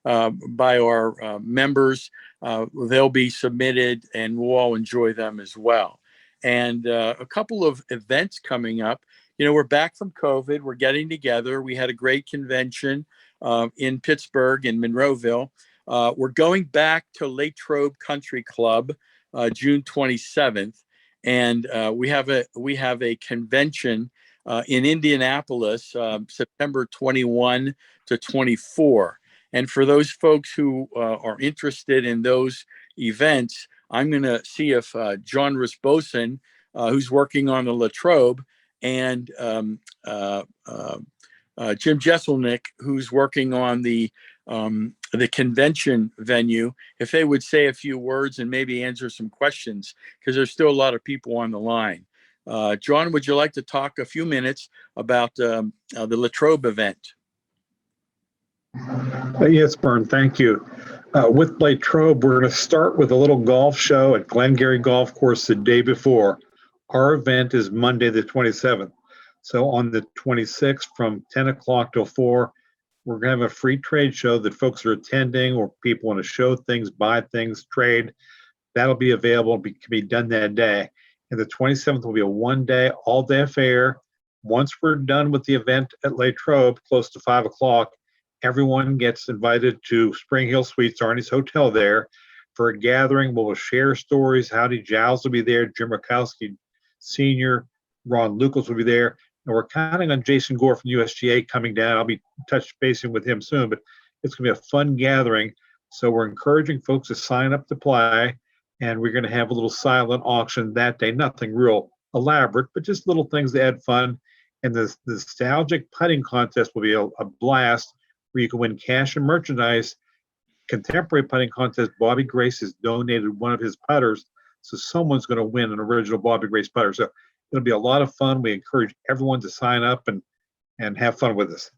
by our members, they'll be submitted and we'll all enjoy them as well. And a couple of events coming up. You know, we're back from COVID. We're getting together. We had a great convention in Pittsburgh and Monroeville. We're going back to Latrobe Country Club June 27th. And we have a convention in Indianapolis, September 21 to 24. And for those folks who are interested in those events, I'm going to see if John Risbosin, who's working on the Latrobe, and Jim Jesselnick, who's working on the convention venue, if they would say a few words and maybe answer some questions, because there's still a lot of people on the line. John, would you like to talk a few minutes about the Latrobe event? Yes, Bern, thank you. With Latrobe, we're going to start with a little golf show at Glengarry Golf Course the day before. Our event is Monday, the 27th. So on the 26th from 10 o'clock till 4, we're going to have a free trade show that folks are attending or people want to show things, buy things, trade. That'll be available, can be done that day. And the 27th will be a one-day, all-day affair. Once we're done with the event at Latrobe, close to 5 o'clock, everyone gets invited to Spring Hill Suites, Arnie's Hotel there, for a gathering. We'll share stories. Howdy Giles will be there. Jim Rakowski Sr., Ron Lucas will be there. And we're counting on Jason Gore from USGA coming down. I'll be touch basing with him soon, but it's going to be a fun gathering. So we're encouraging folks to sign up to play, and we're going to have a little silent auction that day. Nothing real elaborate, but just little things to add fun. And the nostalgic putting contest will be a blast, where you can win cash and merchandise. Contemporary putting contest, Bobby Grace has donated one of his putters, so someone's going to win an original Bobby Grace putter. So it'll be a lot of fun. We encourage everyone to sign up and have fun with us.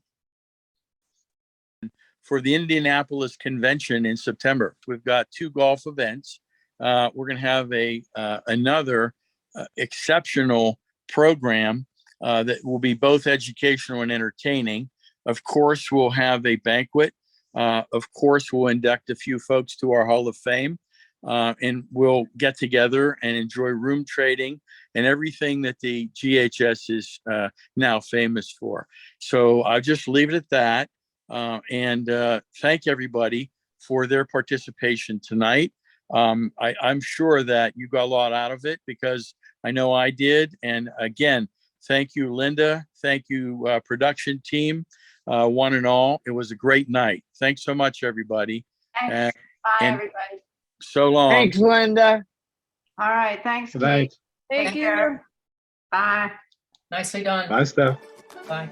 For the Indianapolis convention in September, we've got 2 golf events. We're going to have another exceptional program that will be both educational and entertaining. Of course, we'll have a banquet. Of course, we'll induct a few folks to our Hall of Fame. And we'll get together and enjoy room trading and everything that the GHS is now famous for. So I'll just leave it at that and thank everybody for their participation tonight. I'm sure that you got a lot out of it because I know I did. And again, thank you, Linda. Thank you, production team, one and all. It was a great night. Thanks so much, everybody. Thanks. Bye, everybody. So long. Thanks, Linda. All right. Thanks, Good night. Kate. Thank Take you. care. Bye. Nicely done. Bye, Steph. Bye.